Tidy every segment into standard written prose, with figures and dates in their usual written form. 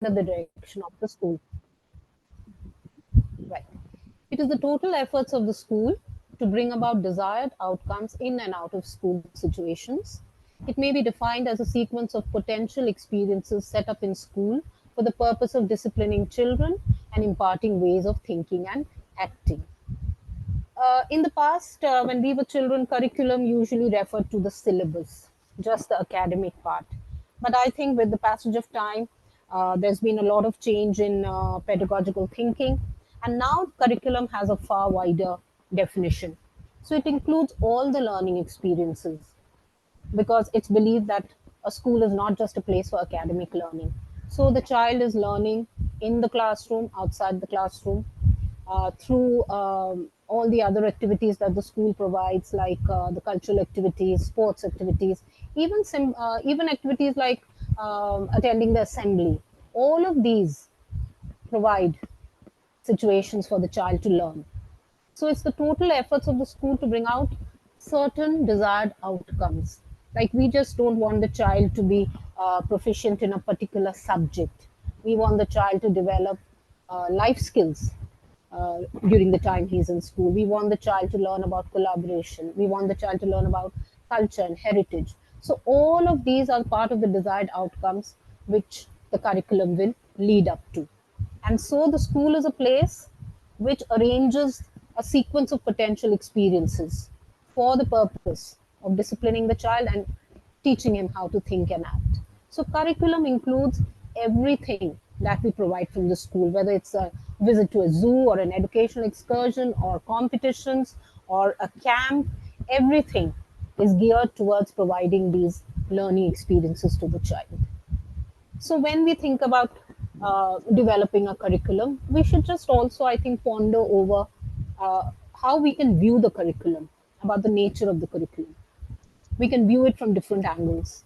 under the direction of the school. Right. It is the total efforts of the school to bring about desired outcomes in and out of school situations. It may be defined as a sequence of potential experiences set up in school for the purpose of disciplining children and imparting ways of thinking and acting. In the past, when we were children, curriculum usually referred to the syllabus, just the academic part. But I think with the passage of time, there's been a lot of change in pedagogical thinking, and now curriculum has a far wider definition. So it includes all the learning experiences because it's believed that a school is not just a place for academic learning. So the child is learning in the classroom, outside the classroom, through all the other activities that the school provides, like the cultural activities, sports activities, even activities like attending the assembly. All of these provide situations for the child to learn. So it's the total efforts of the school to bring out certain desired outcomes. Like we just don't want the child to be proficient in a particular subject. We want the child to develop life skills during the time he's in school. We want the child to learn about collaboration. We want the child to learn about culture and heritage. So all of these are part of the desired outcomes which the curriculum will lead up to. And so the school is a place which arranges a sequence of potential experiences for the purpose of disciplining the child and teaching him how to think and act. So curriculum includes everything that we provide from the school, whether it's a visit to a zoo or an educational excursion or competitions or a camp, everything is geared towards providing these learning experiences to the child. So when we think about developing a curriculum, we should just also, I think, ponder over how we can view the curriculum, about the nature of the curriculum. We can view it from different angles.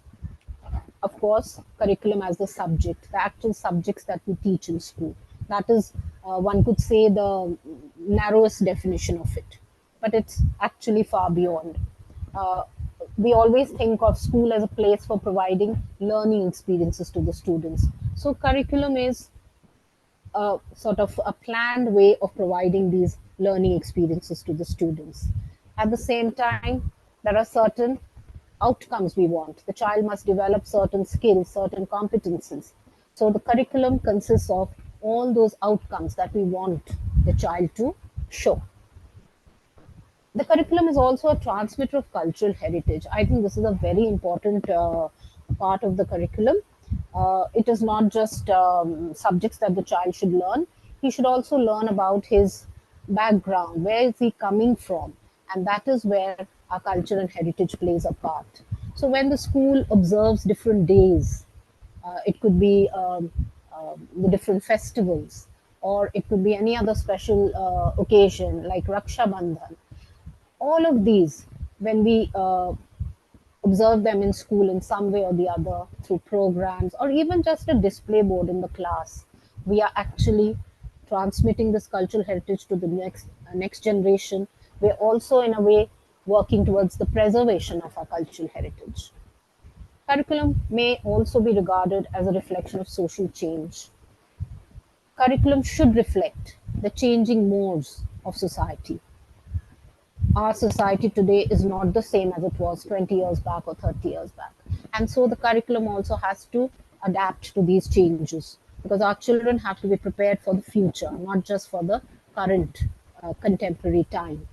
Of course, curriculum as the subject, the actual subjects that we teach in school. That is, one could say, the narrowest definition of it. But it's actually far beyond. Uh, we always think of school as a place for providing learning experiences to the students. So, curriculum is a sort of a planned way of providing these learning experiences to the students. At the same time, there are certain outcomes we want. The child must develop certain skills, certain competencies. So the curriculum consists of all those outcomes that we want the child to show. The curriculum is also a transmitter of cultural heritage. I think this is a very important part of the curriculum. It is not just subjects that the child should learn. He should also learn about his background, where is he coming from, and that is where our culture and heritage plays a part. So when the school observes different days, it could be the different festivals, or it could be any other special occasion like Raksha Bandhan. All of these, when we observe them in school in some way or the other through programs or even just a display board in the class, we are actually transmitting this cultural heritage to the next generation. We're also in a way working towards the preservation of our cultural heritage. Curriculum may also be regarded as a reflection of social change. Curriculum should reflect the changing modes of society. Our society today is not the same as it was 20 years back or 30 years back. And so the curriculum also has to adapt to these changes because our children have to be prepared for the future, not just for the current contemporary time.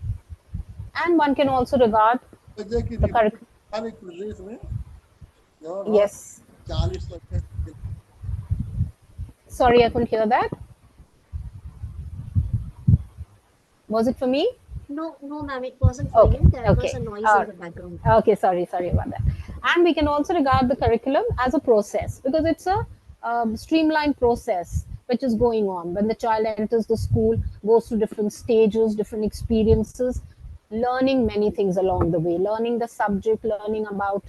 And one can also regard the curriculum. Yes. Sorry, I couldn't hear that. Was it for me? No, ma'am, it wasn't for you. There was a noise in the background. Okay, sorry about that. And we can also regard the curriculum as a process because it's a streamlined process which is going on. When the child enters the school, goes through different stages, different experiences, learning many things along the way, learning the subject, learning about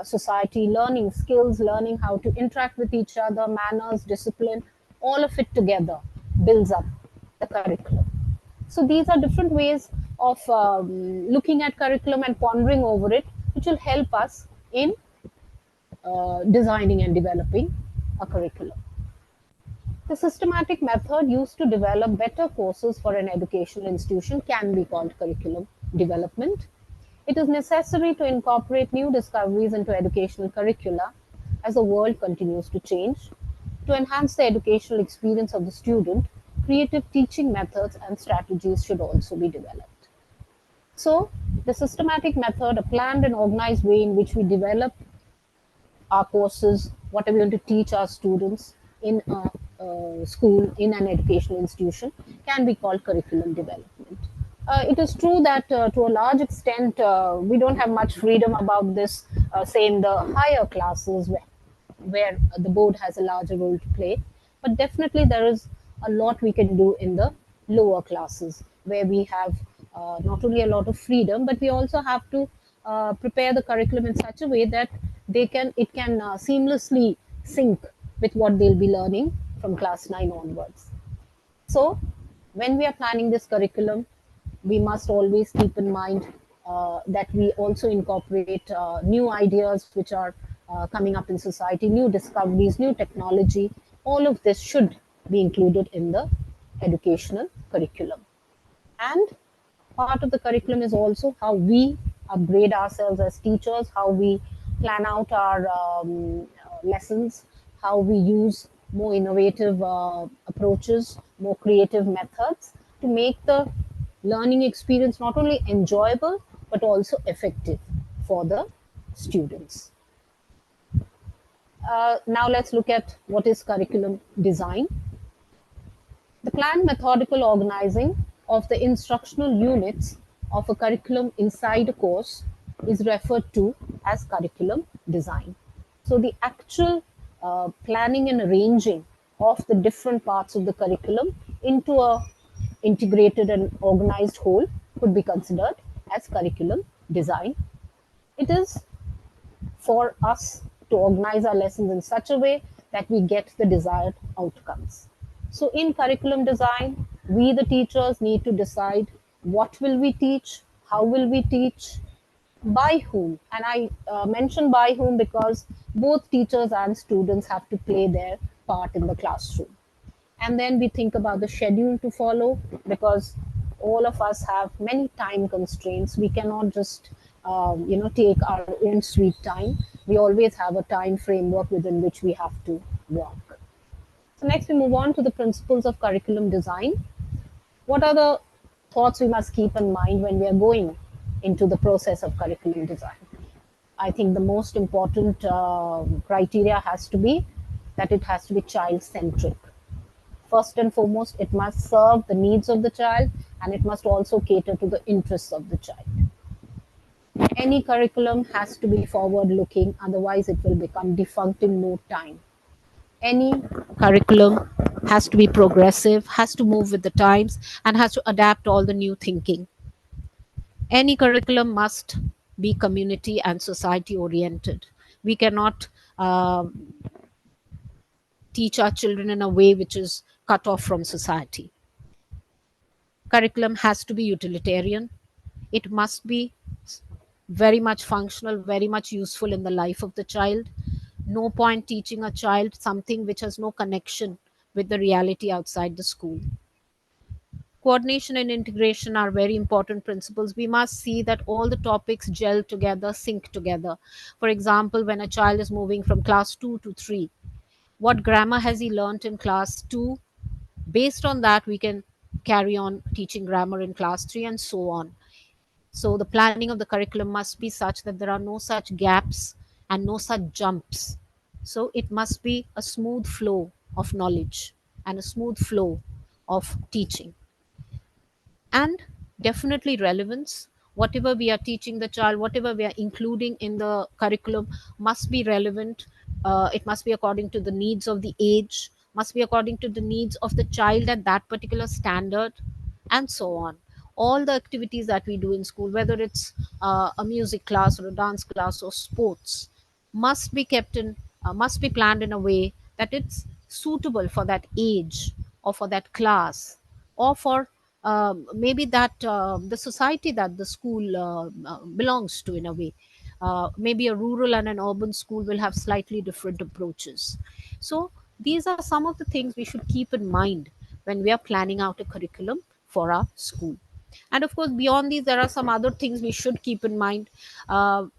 society, learning skills, learning how to interact with each other, manners, discipline, all of it together builds up the curriculum. So these are different ways of looking at curriculum and pondering over it, which will help us in designing and developing a curriculum. The systematic method used to develop better courses for an educational institution can be called curriculum development. It is necessary to incorporate new discoveries into educational curricula as the world continues to change. To enhance the educational experience of the student, creative teaching methods and strategies should also be developed. So, the systematic method, a planned and organized way in which we develop our courses, what are we going to teach our students in a school, in an educational institution, can be called curriculum development. It is true that to a large extent, we don't have much freedom about this, say, in the higher classes where the board has a larger role to play. But definitely, there is a lot we can do in the lower classes where we have not only a lot of freedom, but we also have to prepare the curriculum in such a way that it can seamlessly sync with what they'll be learning from class 9 onwards. So, when we are planning this curriculum, we must always keep in mind that we also incorporate new ideas which are coming up in society, new discoveries, new technology. All of this should be included in the educational curriculum. And part of the curriculum is also how we upgrade ourselves as teachers, how we plan out our lessons, how we use more innovative approaches, more creative methods to make the learning experience not only enjoyable but also effective for the students. Now let's look at what is curriculum design. The planned methodical organizing of the instructional units of a curriculum inside a course is referred to as curriculum design. So, the actual planning and arranging of the different parts of the curriculum into a integrated and organized whole could be considered as curriculum design. It is for us to organize our lessons in such a way that we get the desired outcomes. So in curriculum design, we the teachers need to decide what will we teach, how will we teach, by whom. And I mention by whom because both teachers and students have to play their part in the classroom. And then we think about the schedule to follow because all of us have many time constraints. We cannot just take our own sweet time. We always have a time framework within which we have to work. So next we move on to the principles of curriculum design. What are the thoughts we must keep in mind when we are going into the process of curriculum design? I think the most important criteria has to be that it has to be child centric. First and foremost, it must serve the needs of the child and it must also cater to the interests of the child. Any curriculum has to be forward looking, otherwise, it will become defunct in no time. Any curriculum has to be progressive, has to move with the times, and has to adapt all the new thinking. Any curriculum must be community and society oriented. We cannot teach our children in a way which is cut off from society. Curriculum has to be utilitarian. It must be very much functional, very much useful in the life of the child. No point teaching a child something which has no connection with the reality outside the school. Coordination and integration are very important principles. We must see that all the topics gel together, sync together. For example, when a child is moving from class 2 to 3, what grammar has he learnt in class 2? Based on that, we can carry on teaching grammar in class 3 and so on. So the planning of the curriculum must be such that there are no such gaps and no such jumps. So it must be a smooth flow of knowledge and a smooth flow of teaching. And definitely relevance. Whatever we are teaching the child, whatever we are including in the curriculum must be relevant. It must be according to the needs of the age, must be according to the needs of the child at that particular standard, and so on. All the activities that we do in school, whether it's a music class or a dance class or sports, must be planned in a way that it's suitable for that age or for that class or for maybe that the society that the school belongs to in a way. Maybe a rural and an urban school will have slightly different approaches. So These are some of the things we should keep in mind when we are planning out a curriculum for our school. And of course, beyond these, there are some other things we should keep in mind.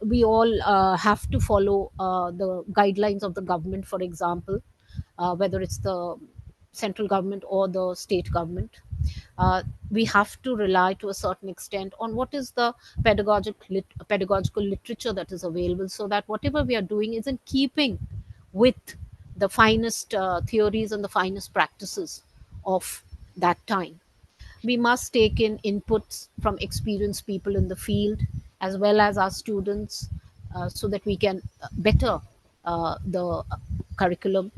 We all have to follow the guidelines of the government, for example, whether it's the central government or the state government. uh, we have to rely to a certain extent on what is the pedagogical literature that is available, so that whatever we are doing is in keeping with the finest theories and the finest practices of that time. We must take in inputs from experienced people in the field as well as our students, so that we can better the curriculum.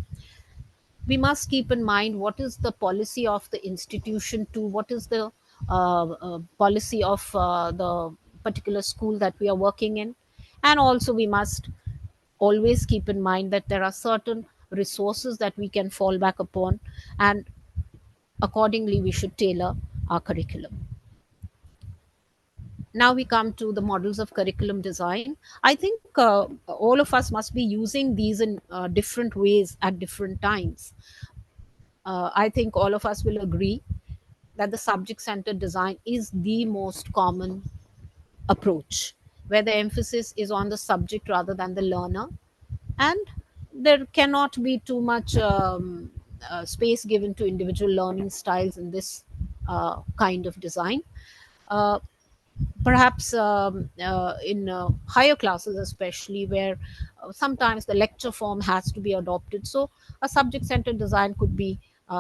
We must keep in mind what is the policy of the institution, to what is the policy of the particular school that we are working in. And also we must always keep in mind that there are certain resources that we can fall back upon, and accordingly we should tailor our curriculum. Now we come to the models of curriculum design. I think all of us must be using these in different ways at different times. I think all of us will agree that the subject centered design is the most common approach, where the emphasis is on the subject rather than the learner. And there cannot be too much space given to individual learning styles in this kind of design. Uh, Perhaps in higher classes, especially, where sometimes the lecture form has to be adopted. So a subject centered design could be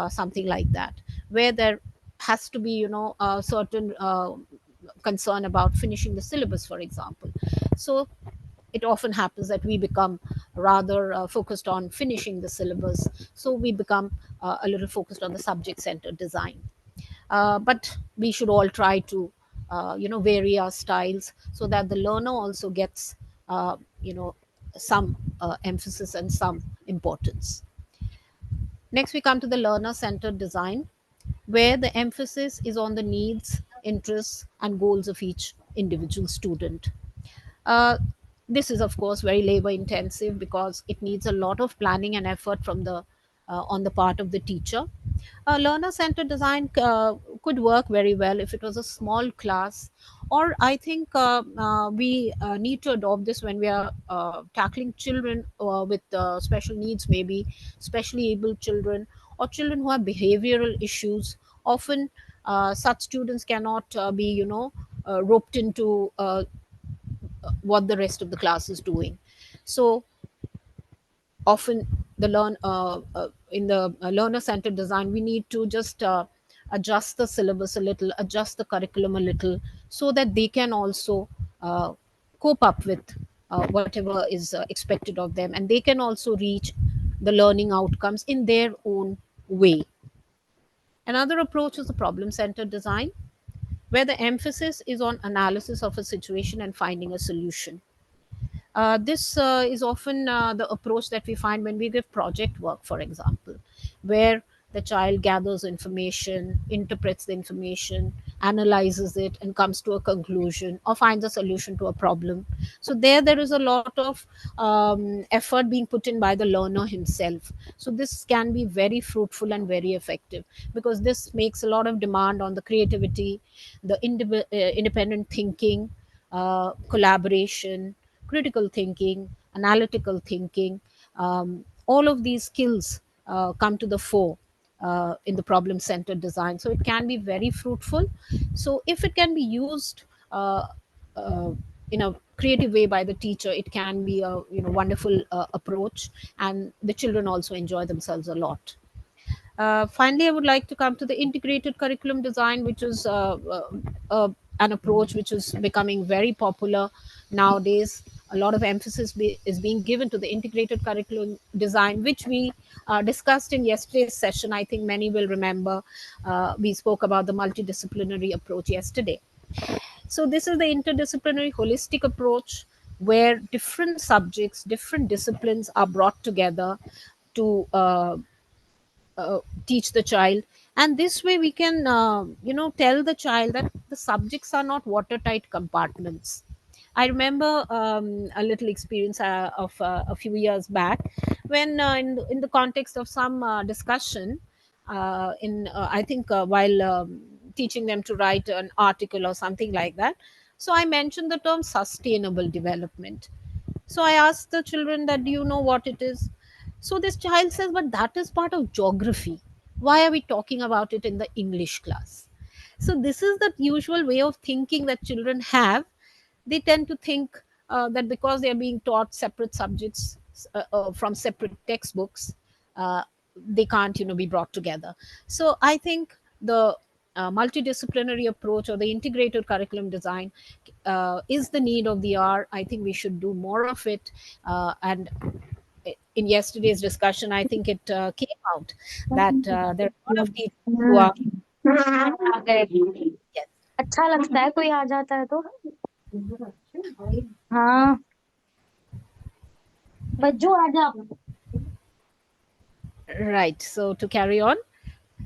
something like that, where there has to be, a certain concern about finishing the syllabus, for example. So it often happens that we become rather focused on finishing the syllabus, so we become a little focused on the subject centered design. But we should all try to vary our styles, so that the learner also gets some emphasis and some importance. Next we come to the learner centered design, where the emphasis is on the needs, interests and goals of each individual student. uh, this is of course very labor intensive, because it needs a lot of planning and effort from the on the part of the teacher. Learner centered design could work very well if it was a small class, or I think we need to adopt this when we are tackling children with special needs, maybe specially able children or children who have behavioral issues. Often such students cannot be roped into what the rest of the class is doing. So often the learn in the learner centered design, we need to just adjust the syllabus a little, adjust the curriculum a little, so that they can also uh, cope up with whatever is expected of them, and they can also reach the learning outcomes in their own way. Another approach is the problem centered design, where the emphasis is on analysis of a situation and finding a solution. This is often the approach that we find when we give project work, for example, where the child gathers information, interprets the information, analyzes it, and comes to a conclusion or finds a solution to a problem. So there is a lot of effort being put in by the learner himself. So this can be very fruitful and very effective, because this makes a lot of demand on the creativity, the independent thinking, collaboration, critical thinking, analytical thinking. All of these skills come to the fore in the problem centered design. So it can be very fruitful. So if it can be used uh, in a creative way by the teacher, it can be a wonderful approach, and the children also enjoy themselves a lot. Finally, I would like to come to the integrated curriculum design, which is an approach which is becoming very popular nowadays. A lot of emphasis is being given to the integrated curriculum design, which we discussed in yesterday's session. I think many will remember we spoke about the multidisciplinary approach yesterday. So, this is the interdisciplinary holistic approach, where different subjects, different disciplines are brought together to teach the child. And this way we can tell the child that the subjects are not watertight compartments. I remember a little experience of a few years back when, in the context of some discussion, in I think while teaching them to write an article or something like that. So I mentioned the term sustainable development. So I asked the children that, do you know what it is? So this child says, but that is part of geography. Why are we talking about it in the English class? So this is the usual way of thinking that children have. They tend to think that because they are being taught separate subjects from separate textbooks, uh, they can't, be brought together. So I think the multidisciplinary approach or the integrated curriculum design is the need of the hour. I think we should do more of it. And in yesterday's discussion, I think it came out that there are a lot of teachers who are, yes, अच्छा लगता है कोई आ जाता है तो हाँ बच्चों आ जाओ right. So to carry on,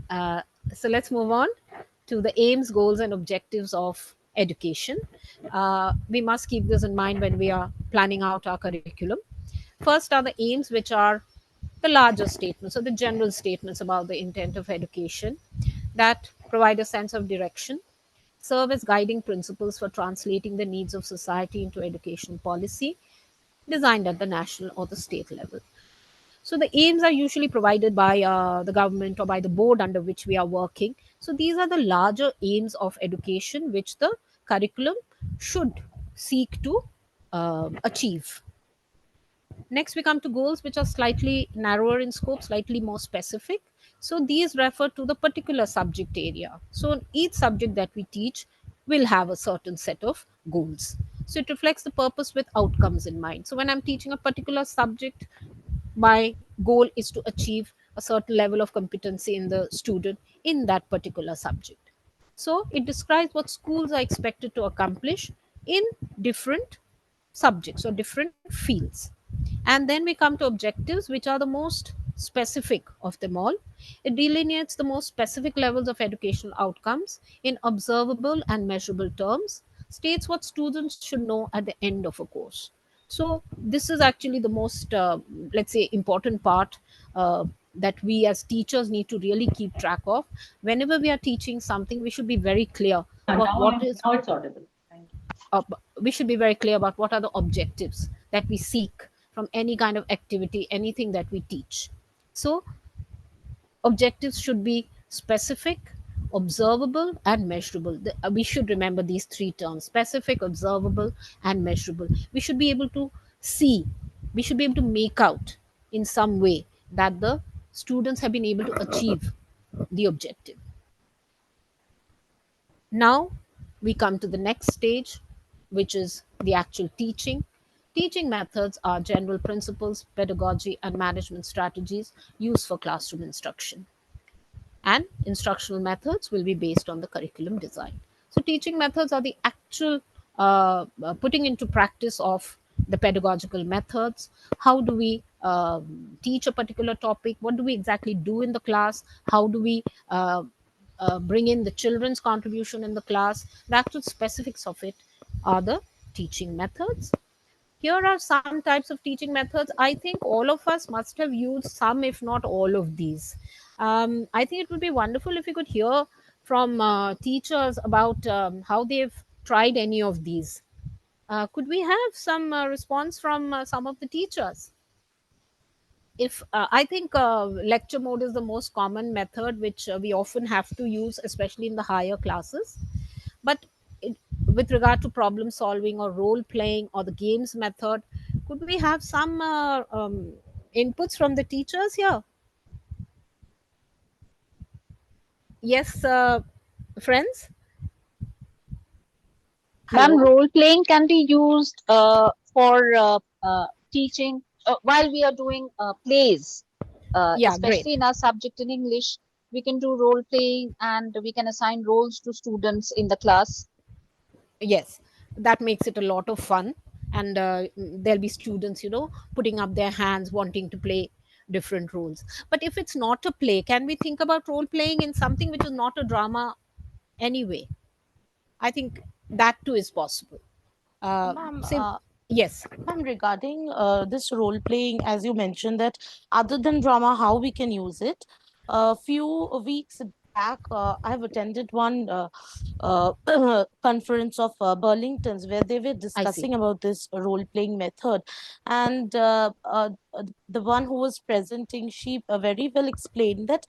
uh, so let's move on to the aims, goals, and objectives of education. We must keep this in mind when we are planning out our curriculum. First are the aims, which are the larger statements or the general statements about the intent of education that provide a sense of direction, serve as guiding principles for translating the needs of society into educational policy designed at the national or the state level. So the aims are usually provided by the government or by the board under which we are working. So these are the larger aims of education which the curriculum should seek to achieve. Next, we come to goals, which are slightly narrower in scope, slightly more specific. So these refer to the particular subject area. So each subject that we teach will have a certain set of goals. So it reflects the purpose with outcomes in mind. So when I'm teaching a particular subject, my goal is to achieve a certain level of competency in the student in that particular subject. So it describes what schools are expected to accomplish in different subjects or different fields. And then we come to objectives, which are the most specific of them all. It delineates the most specific levels of educational outcomes in observable and measurable terms, states what students should know at the end of a course. So this is actually the most, let's say, important part that we as teachers need to really keep track of. Whenever we are teaching something, we should be very clear about what is Now it's audible. Thank you. we should be very clear about what are the objectives that we seek from any kind of activity, anything that we teach. So objectives should be specific, observable, and measurable. We should remember these three terms: specific, observable, and measurable. We should be able to see, we should be able to make out in some way that the students have been able to achieve the objective. Now we come to the next stage, which is the actual teaching. Teaching methods are general principles, pedagogy, and management strategies used for classroom instruction. And instructional methods will be based on the curriculum design. So, teaching methods are the actual putting into practice of the pedagogical methods. How do we teach a particular topic? What do we exactly do in the class? How do we bring in the children's contribution in the class? The actual specifics of it are the teaching methods. Here are some types of teaching methods. I think all of us must have used some, if not all of these. I think it would be wonderful if we could hear from teachers about how they've tried any of these. Could we have some response from some of the teachers? If I think lecture mode is the most common method which we often have to use, especially in the higher classes. But it, with regard to problem solving or role playing or the games method, could we have some inputs from the teachers here? Yes, friends. Ma'am, Hello. role playing can be used for teaching while we are doing plays, Yeah, great. especially in our subject in English. We can do role playing and we can assign roles to students in the class. Yes, that makes it a lot of fun. And there'll be students, putting up their hands, wanting to play different roles. But if it's not a play, can we think about role playing in something which is not a drama anyway? I think that too is possible. Ma'am, Say yes. ma'am, regarding this role playing, as you mentioned that other than drama, how we can use it. A few weeks back, I have attended one conference of Burlington's where they were I see. discussing about this role playing method, and the one who was presenting, she very well explained that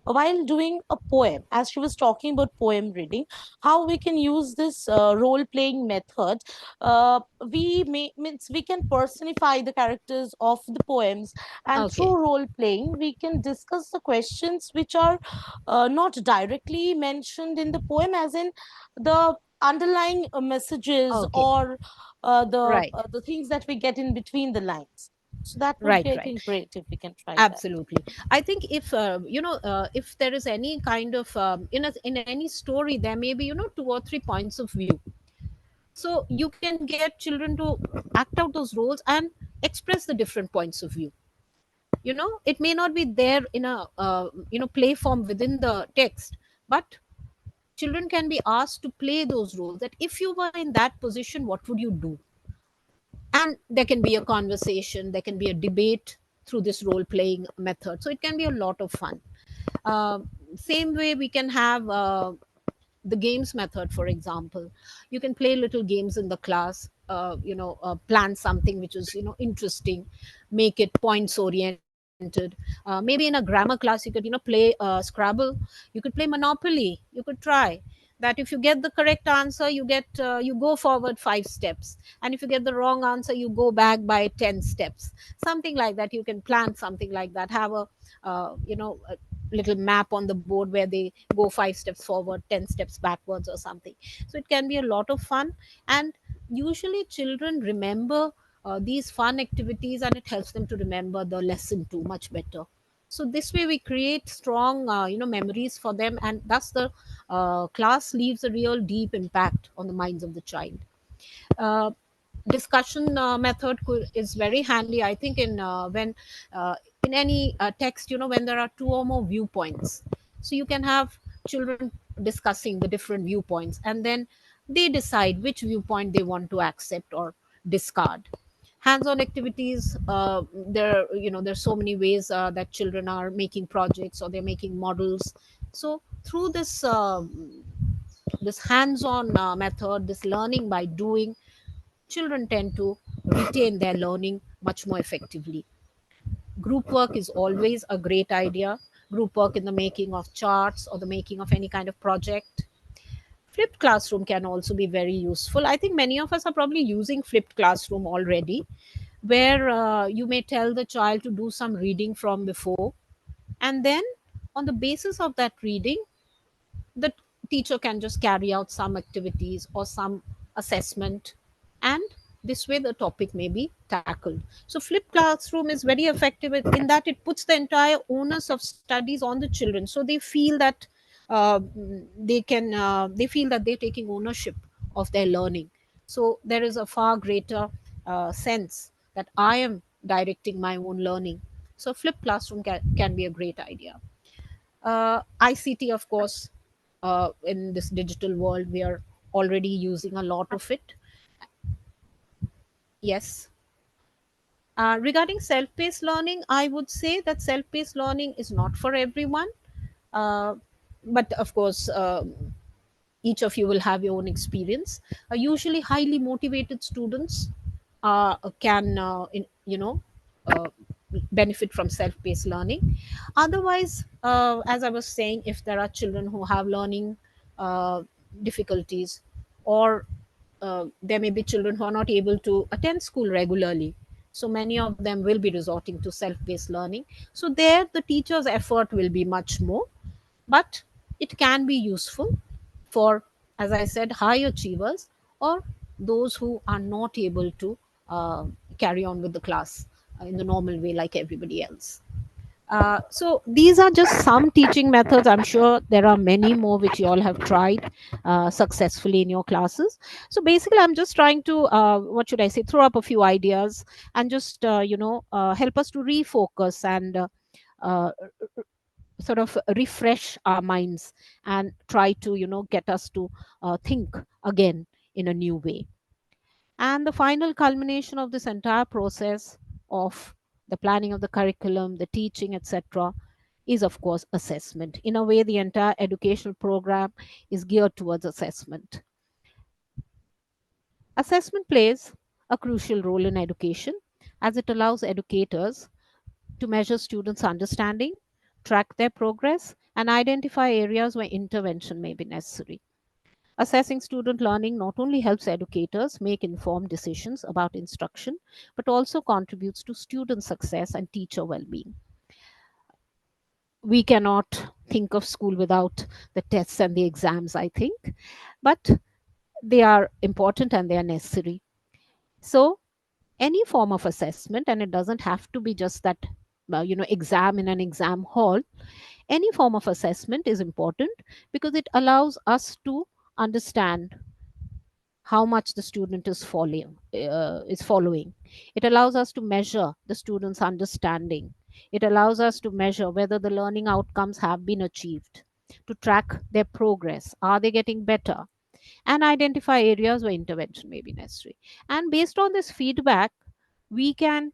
while doing a poem, as she was talking about poem reading, how we can use this role playing method. Means we can personify the characters of the poems, and Okay. through role playing we can discuss the questions which are not directly mentioned in the poem, as in the underlying messages, Okay. or Right. the things that we get in between the lines. So that would Right. be, I Right. think, great if we can try that. Absolutely. I think if if there is any kind of in any story, there may be 2 or 3 points of view. So you can get children to act out those roles and express the different points of view. It may not be there in a play form within the text, but children can be asked to play those roles, that if you were in that position, what would you do? And there can be a conversation, there can be a debate through this role playing method, so it can be a lot of fun. uh, Same way we can have the games method, for example. You can play little games in the class, plan something which is interesting, make it points oriented. Maybe in a grammar class you could play Scrabble, you could play Monopoly, you could try that. If you get the correct answer, you go forward 5 steps, and if you get the wrong answer, you go back by 10 steps, something like that. You can plan something like that, have a little map on the board where they go 5 steps forward, 10 steps backwards, or something. So it can be a lot of fun. And usually children remember these fun activities, and it helps them to remember the lesson too much better. So this way we create strong memories for them, and thus the class leaves a real deep impact on the minds of the child. uh, Discussion method is very handy, I think, uh, in any text, when there are two or more viewpoints. So you can have children discussing the different viewpoints, and then they decide which viewpoint they want to accept or discard. Hands-on activities, there's so many ways that children are making projects, or they're making models. So through this hands-on method, this learning by doing, children tend to retain their learning much more effectively. Group work is always a great idea. Group work in the making of charts or the making of any kind of project. Flipped classroom can also be very useful. I think many of us are probably using flipped classroom already, where you may tell the child to do some reading from before, and then on the basis of that reading, the teacher can just carry out some activities or some assessment, and this way the topic may be tackled. So flipped classroom is very effective in that it puts the entire onus of studies on the children, so they feel that they feel that they're taking ownership of their learning. So there is a far greater sense that I am directing my own learning. So flipped classroom can be a great idea. ICT, of course, in this digital world, we are already using a lot of it. Yes. Regarding self paced learning, I would say that self paced learning is not for everyone. Uh, but of course, each of you will have your own experience. Usually, highly motivated students can, uh, benefit from self paced learning. Otherwise, as I was saying, if there are children who have learning uh, difficulties, or there may be children who are not able to attend school regularly, so many of them will be resorting to self paced learning. So, there the teacher's effort will be much more, but it can be useful for, as I said, high achievers, or those who are not able to uh, carry on with the class in the normal way like everybody else. So these are just some teaching methods. I'm sure there are many more which you all have tried successfully in your classes. So basically, I'm just trying to, what should I say, throw up a few ideas, and just help us to refocus and uh, sort of refresh our minds, and try to get us to think again in a new way. And the final culmination of this entire process of the planning of the curriculum, the teaching, etc., is of course assessment. In a way, the entire educational program is geared towards assessment. Assessment plays a crucial role in education as it allows educators to measure students' understanding, track their progress, and identify areas where intervention may be necessary. Assessing student learning not only helps educators make informed decisions about instruction, but also contributes to student success and teacher well being. We cannot think of school without the tests and the exams, I think, but they are important and they are necessary. So, any form of assessment, and it doesn't have to be just that exam in an exam hall, any form of assessment is important because it allows us to understand how much the student is following. It allows us to measure the student's understanding. It allows us to measure whether the learning outcomes have been achieved, to track their progress. Are they getting better? And identify areas where intervention may be necessary. And based on this feedback, we can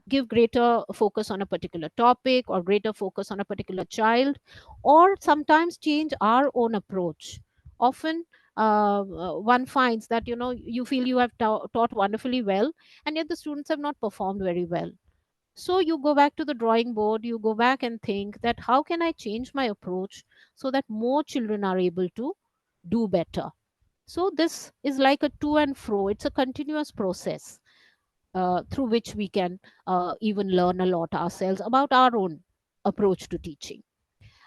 give greater focus on a particular topic or greater focus on a particular child, or sometimes change our own approach. Often one finds that you feel you have taught wonderfully well, and yet the students have not performed very well. So you go back to the drawing board, you go back and think that how can I change my approach so that more children are able to do better. So this is like a to and fro. It's a continuous process through which we can even learn a lot ourselves about our own approach to teaching.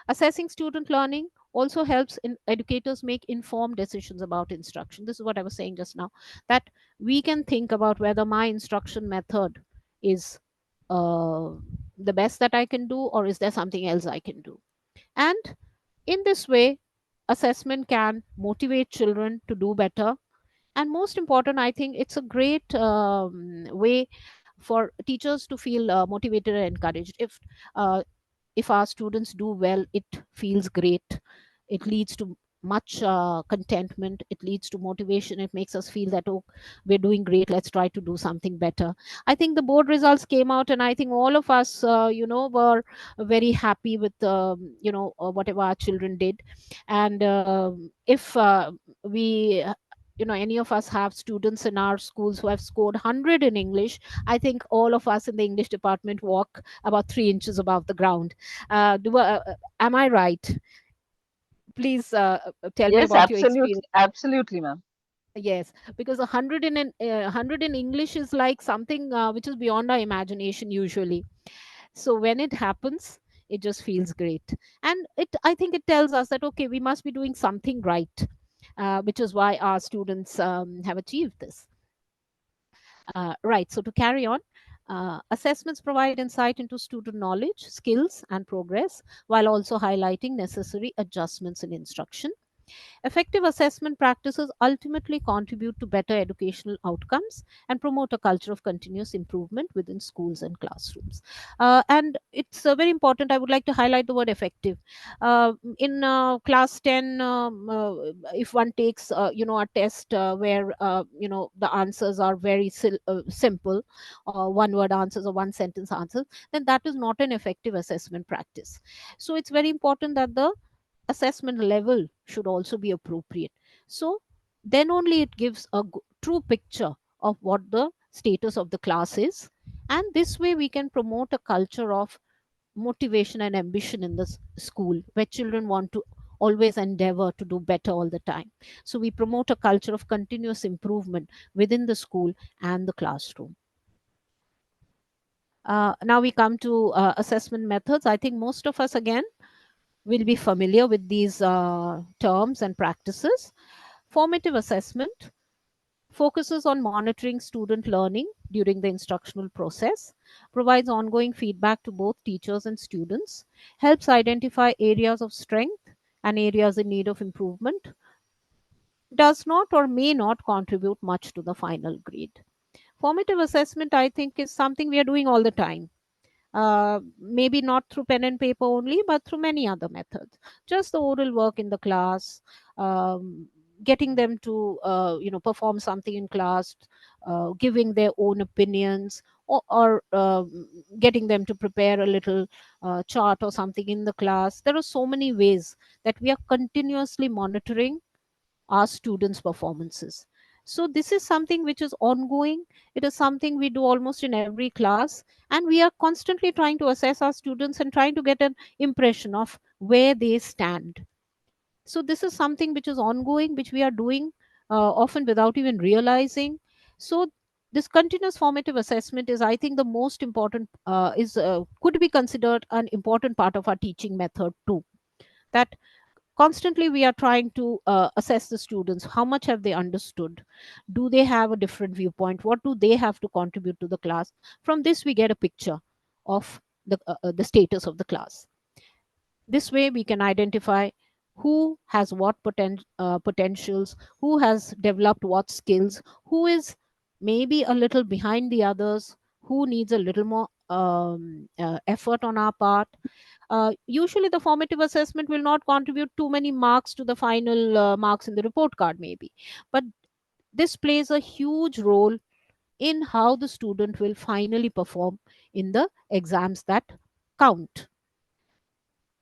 Assessing student learning also helps in educators make informed decisions about instruction. This is what I was saying just now, that we can think about whether my instruction method is uh, the best that I can do, or is there something else I can do. And in this way, assessment can motivate children to do better. And most important, I think it's a great way for teachers to feel motivated and encouraged. Uh, if our students do well, it feels great. It leads to much contentment. It leads to motivation. It makes us feel that, oh, we're doing great, let's try to do something better. I think the board results came out, and I think all of us were very happy with whatever our children did. And if we any of us have students in our schools who have scored 100 in English, I think all of us in the English department walk about 3 inches above the ground. Am I right? Please tell me Yes, about your experience. absolutely, absolutely, ma'am. Yes, because 100 in English is like something which is beyond our imagination usually. So when it happens, it just feels great. And I think it tells us that, okay, we must be doing something right, which is why our students have achieved this. Right. So to carry on, assessments provide insight into student knowledge, skills, and progress, while also highlighting necessary adjustments in instruction. Effective assessment practices ultimately contribute to better educational outcomes and promote a culture of continuous improvement within schools and classrooms. And it's very important. I would like to highlight the word effective. In class 10, if one takes, a test where, the answers are very simple, one word answers or one sentence answers, then that is not an effective assessment practice. So it's very important that the assessment level should also be appropriate. So then only it gives a true picture of what the status of the class is. And this way we can promote a culture of motivation and ambition in the school, where children want to always endeavor to do better all the time. So we promote a culture of continuous improvement within the school and the classroom. Now we come to assessment methods. I think most of us, again, will be familiar with these terms and practices. Formative assessment focuses on monitoring student learning during the instructional process, provides ongoing feedback to both teachers and students, helps identify areas of strength and areas in need of improvement, does not or may not contribute much to the final grade. Formative assessment, I think, is something we are doing all the time. Maybe not through pen and paper only, but through many other methods. Just the oral work in the class, getting them to perform something in class, giving their own opinions, or getting them to prepare a little chart or something in the class. There are so many ways that we are continuously monitoring our students' performances. So this is something which is ongoing. It is something we do almost in every class, and we are constantly trying to assess our students and trying to get an impression of where they stand. So this is something which is ongoing, which we are doing often without even realizing. So this continuous formative assessment is, I think, the most important, is could be considered an important part of our teaching method too. That constantly we are trying to assess the students. How much have they understood? Do they have a different viewpoint? What do they have to contribute to the class? From this we get a picture of the status of the class. This way we can identify who has what potentials, who has developed what skills, who is maybe a little behind the others, who needs a little more effort on our part. Usually the formative assessment will not contribute too many marks to the final marks in the report card maybe, but this plays a huge role in how the student will finally perform in the exams that count.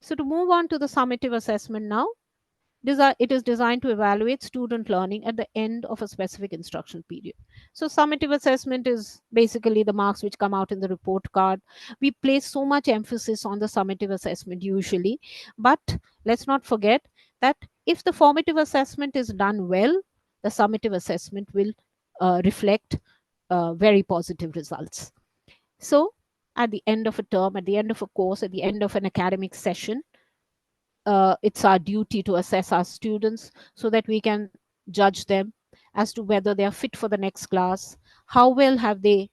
So to move on to the summative assessment now, it is designed to evaluate student learning at the end of a specific instructional period. So summative assessment is basically the marks which come out in the report card. We place so much emphasis on the summative assessment usually, but let's not forget that if the formative assessment is done well, the summative assessment will reflect very positive results. So at the end of a term, at the end of a course, at the end of an academic session, it's our duty to assess our students so that we can judge them as to whether they are fit for the next class, how well have they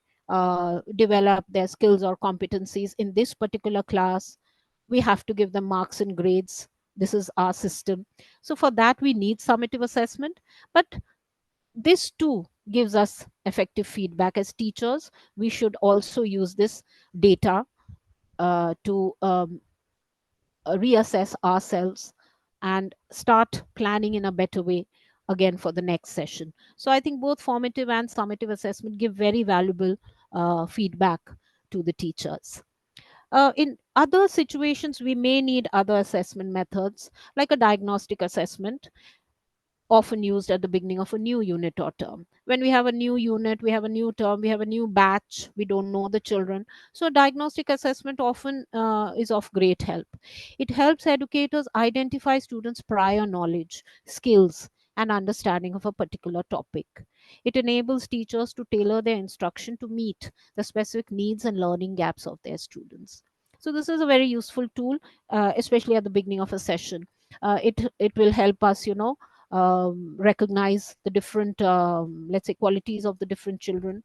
developed their skills or competencies in this particular class. We have to give them marks and grades. This is our system. So for that we need summative assessment, but this too gives us effective feedback. As teachers, we should also use this data to reassess ourselves and start planning in a better way again for the next session. So I think both formative and summative assessment give very valuable feedback to the teachers. In other situations, we may need other assessment methods like a diagnostic assessment, often used at the beginning of a new unit or term. When we have a new unit, we have a new term, we have a new batch, we don't know the children. So, diagnostic assessment often is of great help. It helps educators identify students' prior knowledge, skills, and understanding of a particular topic. It enables teachers to tailor their instruction to meet the specific needs and learning gaps of their students. So, this is a very useful tool, especially at the beginning of a session. It will help us, recognize the different, let's say, qualities of the different children.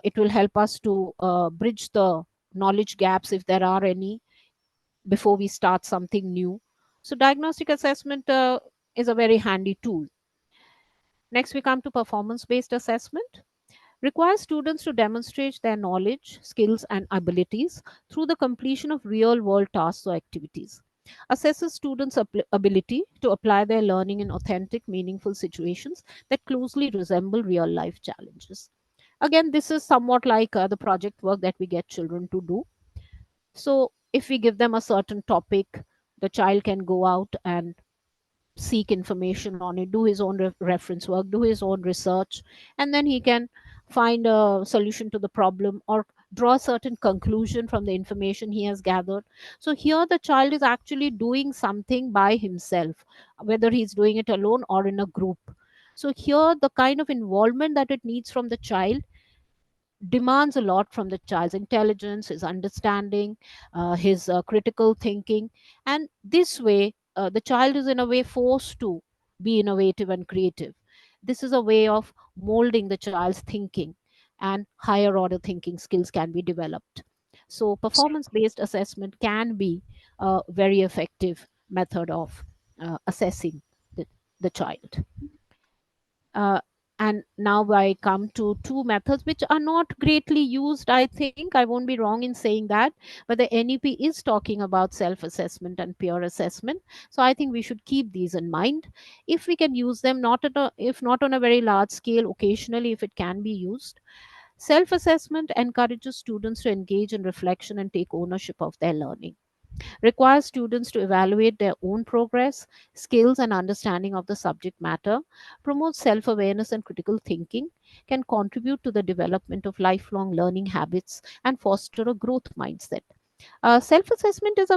It will help us to bridge the knowledge gaps if there are any before we start something new. So diagnostic assessment is a very handy tool. Next we come to performance based assessment. Requires students to demonstrate their knowledge, skills, and abilities through the completion of real world tasks or activities. Assesses students' ability to apply their learning in authentic, meaningful situations that closely resemble real life challenges. Again, this is somewhat like the project work that we get children to do. So, if we give them a certain topic, the child can go out and seek information on it, do his own reference work, do his own research, and then he can find a solution to the problem or draw a certain conclusion from the information he has gathered. So here the child is actually doing something by himself, whether he's doing it alone or in a group. So here the kind of involvement that it needs from the child demands a lot from the child's intelligence, his understanding, his critical thinking. And this way, the child is in a way forced to be innovative and creative. This is a way of molding the child's thinking, and higher order thinking skills can be developed. So, performance based assessment can be a very effective method of assessing the, the child. Uh, And now I come to two methods which are not greatly used. I think I won't be wrong in saying that, but the NEP is talking about self assessment and peer assessment. So I think we should keep these in mind. If we can use them, not at a, if not on a very large scale, occasionally, if it can be used. Self assessment encourages students to engage in reflection and take ownership of their learning, requires students to evaluate their own progress, skills, and understanding of the subject matter, promotes self awareness and critical thinking, can contribute to the development of lifelong learning habits, and foster a growth mindset. Self assessment is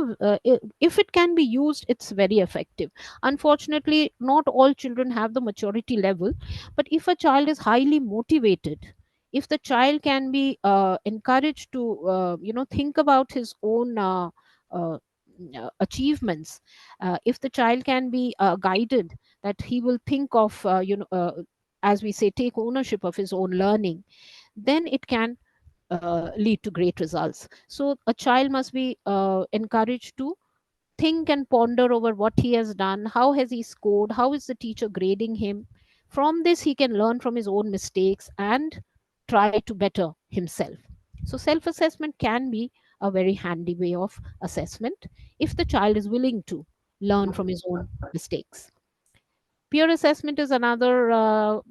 if it can be used, it's very effective. Unfortunately, not all children have the maturity level, but if a child is highly motivated, if the child can be encouraged to think about his own uh, achievements, if the child can be guided that he will think of as we say, take ownership of his own learning, then it can lead to great results. So a child must be encouraged to think and ponder over what he has done, how has he scored, how is the teacher grading him. From this, he can learn from his own mistakes and try to better himself. So, self assessment can be a very handy way of assessment if the child is willing to learn from his own mistakes. Peer assessment is another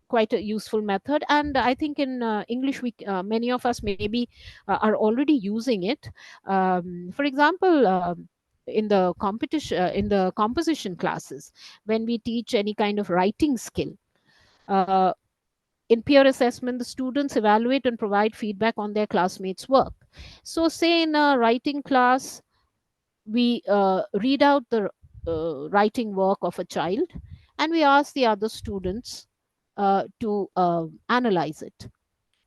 quite a useful method, and I think in English, we many of us maybe are already using it. For example, in the competition, in the composition classes, when we teach any kind of writing skill. Uh, in peer assessment, the students evaluate and provide feedback on their classmates' work. So, say in a writing class, we read out the writing work of a child, and we ask the other students to analyze it.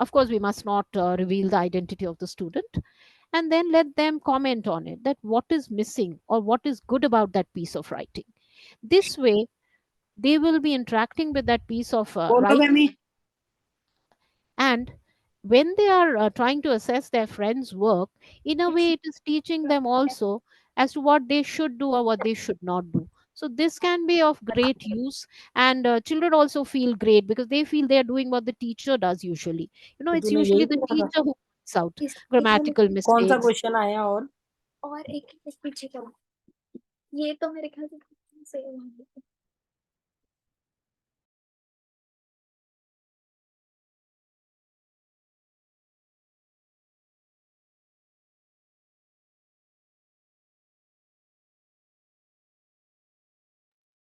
Of course, we must not reveal the identity of the student, and then let them comment on it, that what is missing or what is good about that piece of writing. This way, they will be interacting with that piece of writing, and when they are trying to assess their friends' work, in a way, it is teaching them also as to what they should do or what they should not do. So, this can be of great use, and children also feel great because they feel they are doing what the teacher does usually. It's तूने usually यही the पूछा था teacher who points out एक minute, grammatical कौन सा mistakes. Question आया और एक पीछे करो। ये तो मेरे ख्याल से सही है।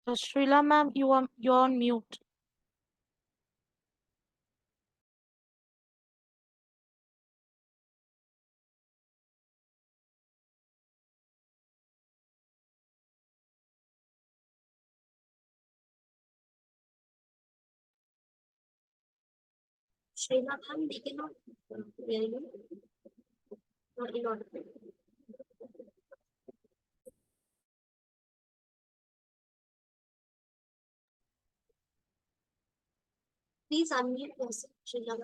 Srila ma'am, you're on mute. Srinath, we cannot hear you. Not inaudible. Please unmute yourself, Srinath.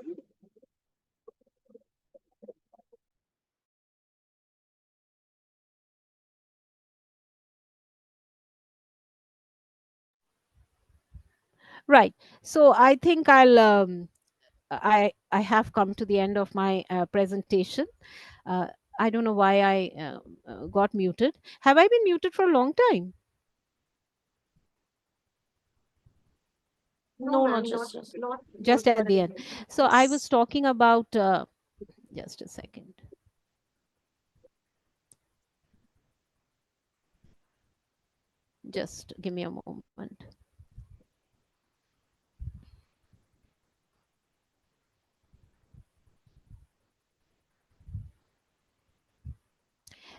Right. So, I think I have come to the end of my presentation. Uh, I don't know why I got muted. Have I been muted for a long time? No, ma'am, Just at the end. So I was talking about just a second. Just give me a moment.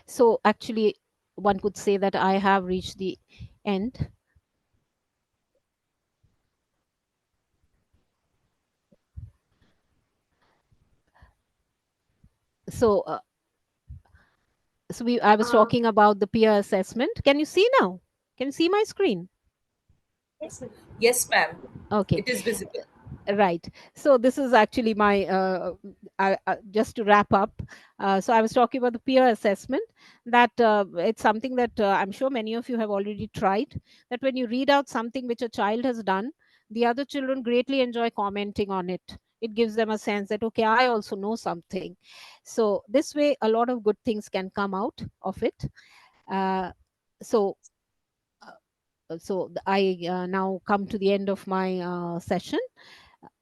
So actually, one could say that I have reached the end. So, I was talking about the peer assessment. Can you see now? Can you see my screen? Yes, ma'am. Okay. It is visible. Right. So this is actually my just to wrap up. So I was talking about the peer assessment. That it's something that I'm sure many of you have already tried. That when you read out something which a child has done, the other children greatly enjoy commenting on it. It gives them a sense that, okay, I also know something. So this way, a lot of good things can come out of it. Uh, so I now come to the end of my session.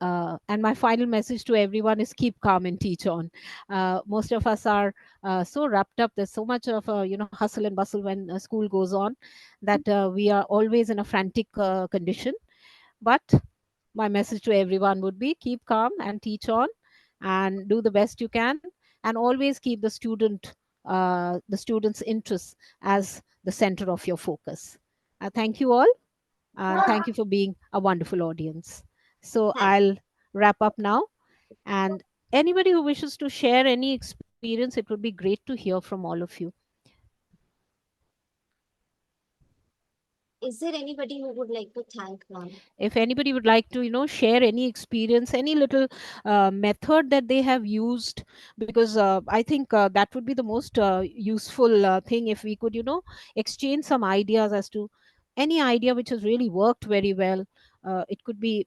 And my final message to everyone is keep calm and teach on. Most of us are so wrapped up. There's so much of hustle and bustle when school goes on, that we are always in a frantic condition. But my message to everyone would be keep calm and teach on, and do the best you can, and always keep the student's interests as the center of your focus. Thank you all. Thank you for being a wonderful audience. So Thank- I'll wrap up now. And anybody who wishes to share any experience, it would be great to hear from all of you. Is there anybody who would like to thank ma'am? If anybody would like to share any experience, any little method that they have used, because I think that would be the most useful thing, if we could exchange some ideas as to any idea which has really worked very well. It could be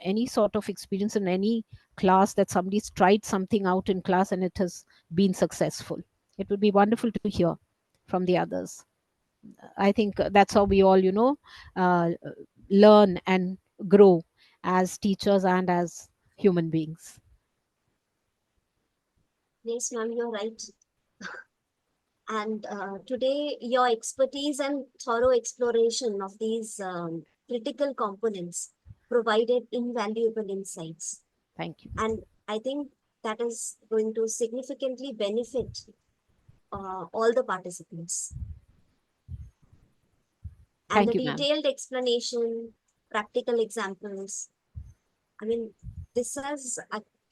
any sort of experience in any class, that somebody's tried something out in class and it has been successful. It would be wonderful to hear from the others. I think that's how we all uh, learn and grow as teachers and as human beings. Yes, ma'am, you're right. And today, your expertise and thorough exploration of these critical components provided invaluable insights. Thank you. And I think that is going to significantly benefit all the participants. And Thank the you, ma'am. detailed explanation, practical examples, I mean, this has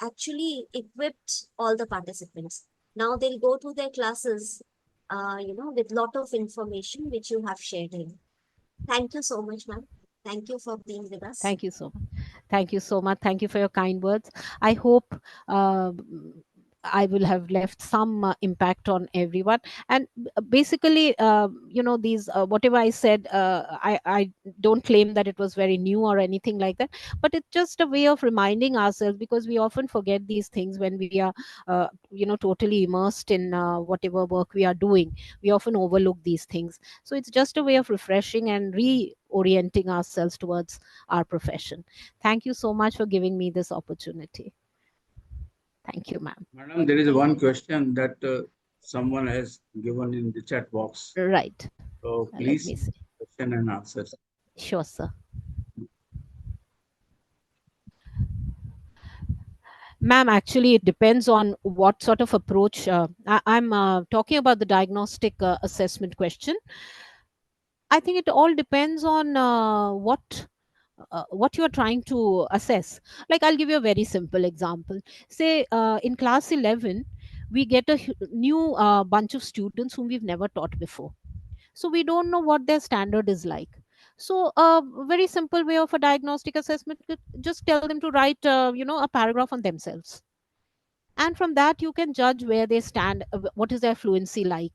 actually equipped all the participants. Now they'll go to their classes, with lot of information which you have shared in. Thank you so much, ma'am. Thank you for being with us. Thank you so much. Thank you so much. Thank you for your kind words. I hope I will have left some impact on everyone. And basically, these whatever I said, I don't claim that it was very new or anything like that, but it's just a way of reminding ourselves, because we often forget these things when we are, totally immersed in whatever work we are doing. We often overlook these things. So it's just a way of refreshing and reorienting ourselves towards our profession. Thank you so much for giving me this opportunity. Thank you, ma'am. Madam, there is one question that someone has given in the chat box. Right. So Let me please, see. question and answers. Sure, sir. Ma'am, actually, it depends on what sort of approach. I'm talking about the diagnostic assessment question. I think it all depends on what you are trying to assess. Like, I'll give you a very simple example. Say in class 11, we get a new bunch of students whom we've never taught before. So we don't know what their standard is like. So a very simple way of a diagnostic assessment, just tell them to write a paragraph on themselves, and from that you can judge where they stand, what is their fluency like.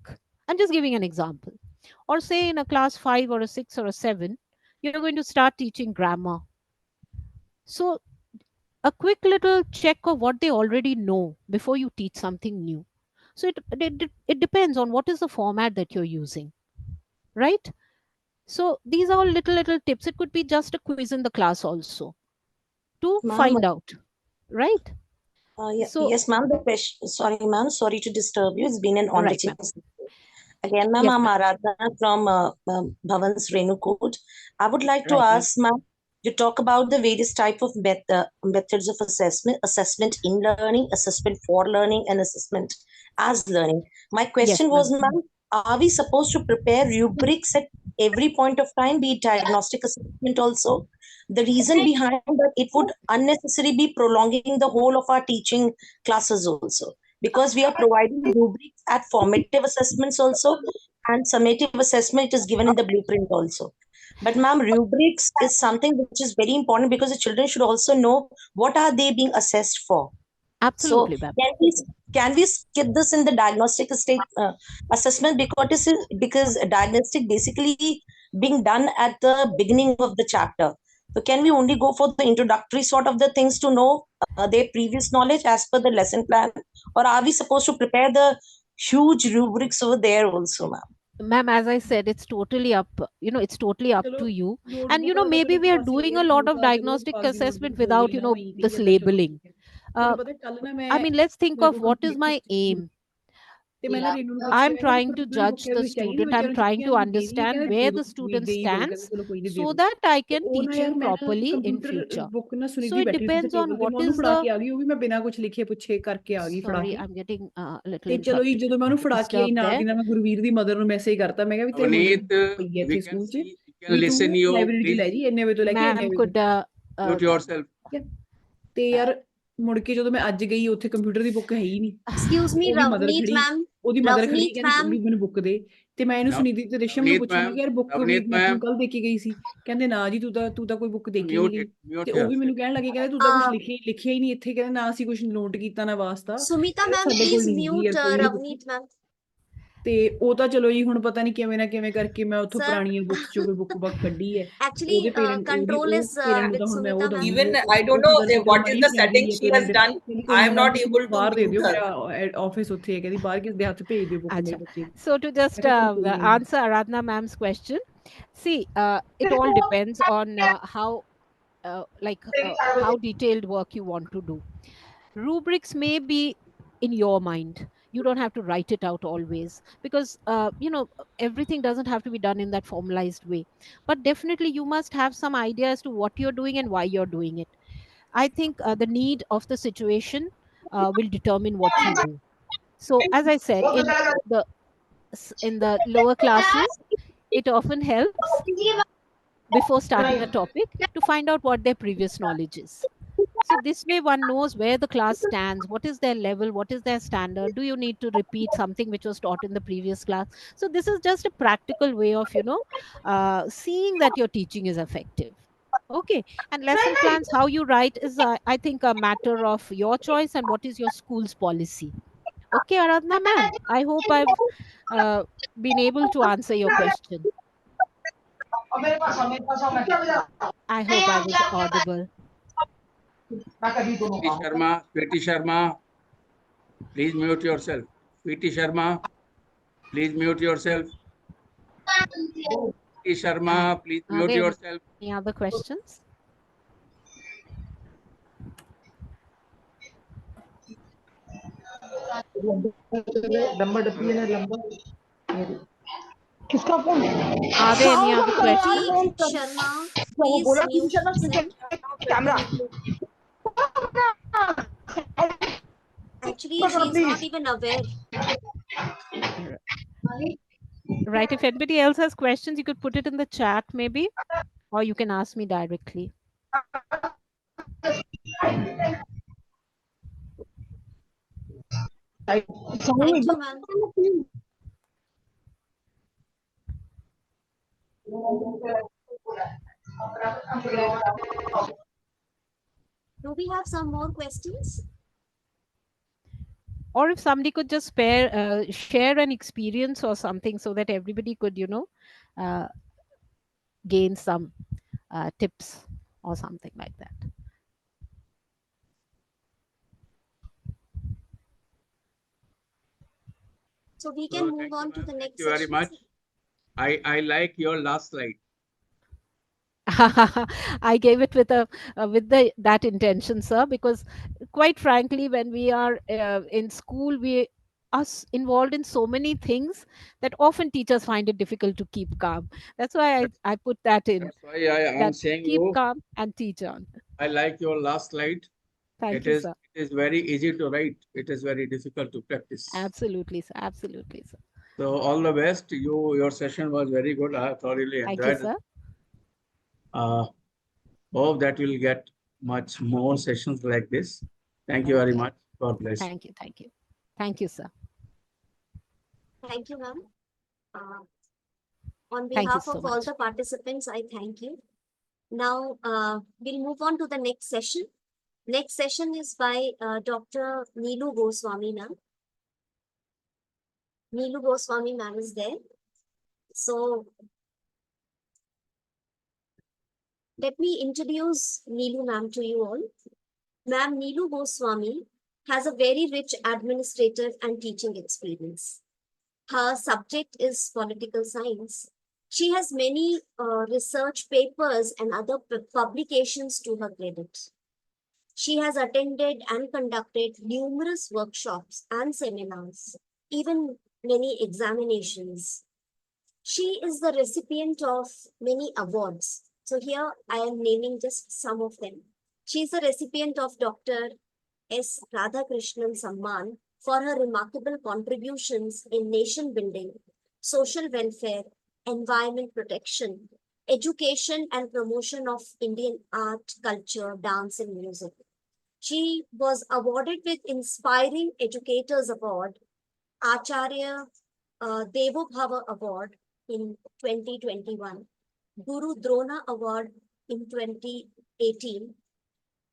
I'm just giving an example. Or say in a class 5 or a 6 or a 7, you're going to start teaching grammar. So a quick little check of what they already know before you teach something new. So it depends on what is the format that you're using, right? So these are all little tips. It could be just a quiz in the class also to Ma'am, find out, right? So yes, ma'am. The question, sorry, ma'am. Sorry to disturb you. It's been an on the right, ma'am. Again, ma'am, Yes, I'm ma'am. Aradhana from Bhavan's Renukot. I would like to Right, ma'am. ask, ma'am, you talk about the various type of methods of assessment in learning, assessment for learning, and assessment as learning. My question Yes, was, ma'am. ma'am, are we supposed to prepare rubrics at every point of time, be it diagnostic assessment also? The reason behind that, it would unnecessarily be prolonging the whole of our teaching classes also, because we are providing rubrics at formative assessments also, and summative assessment is given in the blueprint also. But ma'am, rubrics is something which is very important, because the children should also know what are they being assessed for. Absolutely, So ma'am. can we skip this in the diagnostic state assessment, because diagnostic basically being done at the beginning of the chapter. So can we only go for the introductory sort of the things to know their previous knowledge as per the lesson plan, or are we supposed to prepare the huge rubrics over there also, ma'am? Ma'am, as I said, it's totally up, it's totally up to you. And maybe we are doing a lot of diagnostic assessment without, this labeling. uh, I mean, let's think of what is my aim. I'm trying to judge the student. I'm trying to understand where the student stands so that I can teach him properly in future. So it depends on what is the. Sorry, I'm getting a little disturbed there. Navneet, we can see, we can listen you. Please Ma'am, could mute yourself. ਤੇ ਯਾਰ ਮੁੜ ਕੇ ਜਦੋਂ ਮੈਂ ਅੱਜ ਗਈ ਉੱਥੇ computer ਦੀ book ਹੈ ਹੀ ਨਹੀਂ Excuse me, ਉਹਦੀ ਮਦਰ Ravneet ਖੜੀ ma'am. ਉਹਦੀ ਮਦਰ ਖੜੀ Ravneet ਕਹਿੰਦੀ ma'am. ਵੀ ਮੈਨੂੰ ਬੁੱਕ ਦੇ ਤੇ ਮੈਂ ਇਹਨੂੰ No. ਸੁਨੀਧੀ ਤੇ ਰਿਸ਼ਮ ਨੂੰ Ravneet ਪੁੱਛਿਆ ਮੈਂ ma'am, ਕਿ ਯਾਰ ਬੁੱਕ ਵੀ Ravneet ਮੈਂ ma'am. ਕੱਲ ਦੇ ਕੇ ਗਈ ਸੀ ਕਹਿੰਦੇ ਨਾ ਜੀ ਤੂੰ ਤਾਂ ਕੋਈ ਬੁੱਕ ਦੇਖੀ Mute ਨਹੀਂ it, mute ਤੇ ਉਹ ਵੀ yourself. ਮੈਨੂੰ ਕਹਿਣ ਲੱਗੇ ਕਹਿੰਦੇ ਤੂੰ ਤਾਂ ਕੁਝ ਲਿਖਿਆ ਹੀ ਨਹੀਂ ਇੱਥੇ ਕਹਿੰਦੇ ਨਾ ਅਸੀਂ ਕੁਝ ਨੋਟ ਕੀਤਾ ਨਾ ਵਾਸਤਾ Sumita ma'am, ਸਾਡੇ ਕੋਲ please ਨਹੀਂ ਹੈਗੀ mute ਯਾਰ ਕੋਈ ਵੀ book। Ravneet ma'am. ਤੇ ਉਹ ਤਾਂ ਚਲੋ ਜੀ ਹੁਣ ਪਤਾ ਨਹੀਂ ਕਿਵੇਂ ਨਾ ਕਿਵੇਂ ਕਰਕੇ ਮੈਂ ਉੱਥੋਂ Sir. ਪੁਰਾਣੀਆਂ ਬੁੱਕਸ ਚੋਂ ਕੋਈ ਬੁੱਕ ਕੱਢੀ ਹੈ Actually, ਉਹਦੇ ਪੇਰੈਂਟ control is ਪੇਰੈਂਟ ਨੂੰ with ਤਾਂ ਹੁਣ ਮੈਂ ਉਹ Sumita ma'am. ਦਊਂਗੀ Even I don't know what is the setting she has done. I am not able to ਬਾਹਰ ਦੇ mute ਦਿਓ her. ਮੇਰਾ ਆਫਿਸ ਉੱਥੇ ਹੈ ਕਹਿੰਦੀ ਬਾਹਰ ਕਿਸ ਦੇ ਹੱਥ ਭੇਜ ਦਿਓ ਬੁੱਕ ਮੇਰੇ Acha. ਬੱਚੇ ਦੀ। So to just answer Aradhana ma'am's question, see, it all depends on how detailed work you want to do. Rubrics may be in your mind. You don't have to write it out always, because everything doesn't have to be done in that formalized way. But definitely you must have some idea as to what you're doing and why you're doing it. I think the need of the situation will determine what you do. So as I said, the in the lower classes, it often helps before starting a topic to find out what their previous knowledge is. So this way one knows where the class stands, what is their level, what is their standard, do you need to repeat something which was taught in the previous class. So this is just a practical way of seeing that your teaching is effective. Okay. And lesson plans, how you write is I think a matter of your choice and what is your school's policy. Okay, Aradhana ma'am, I hope I've been able to answer your question. I hope I was audible. Sweetie Sharma, please mute yourself. Sweetie Sharma, please mute yourself. Sweetie Sharma, please Are mute there yourself. any other questions? Are there any other questions? Sharma, please mute yourself. Actually, she's not even aware. Right. If anybody else has questions, you could put it in the chat maybe, or you can ask me directly. Thank you, ma'am. Do we have some more questions? Or if somebody could just share an experience or something so that everybody could, gain some tips or something like that. So we can move on to the next Thank you very session. much. I like your last slide. I gave it with that intention, sir, because quite frankly, when we are in school, we are involved in so many things that often teachers find it difficult to keep calm. That's why I put that in. That's why I am that saying keep you. calm and teach on. I like your last slide. Thank you, sir. It is very easy to write. It is very difficult to practice. Absolutely, sir. Absolutely, sir. So all the best. Your session was very good. I thoroughly Thank enjoyed you, sir. it. Hope that we'll get much more sessions like this. Thank you very much. God bless. Thank you. Thank you. Thank you, sir. Thank you, ma'am. On Thank you behalf so of all much. the participants, I thank you. Now, we'll move on to the next session. Next session is by Dr. Neelu Goswami, ma'am. Neelu Goswami, ma'am, is there. So, Let me introduce Neelu ma'am to you all. Ma'am Neelu Goswami has a very rich administrative and teaching experience. Her subject is political science. She has many research papers and other publications to her credit. She has attended and conducted numerous workshops and seminars, even many examinations. She is the recipient of many awards. So here I am naming just some of them. She is the recipient of Dr. S. Radhakrishnan Samman for her remarkable contributions in nation building, social welfare, environment protection, education and promotion of Indian art, culture, dance and music. She was awarded with Inspiring Educators Award, Acharya Devo Bhava Award in 2021, Guru Drona Award in 2018,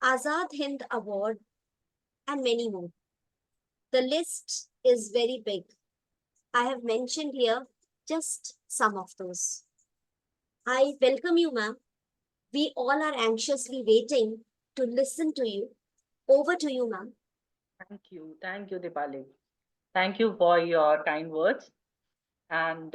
Azad Hind Award, and many more. The list is very big. I have mentioned here just some of those. I welcome you, ma'am. We all are anxiously waiting to listen to you. Over to you, ma'am. Thank you, Dipali. Thank you for your kind words. And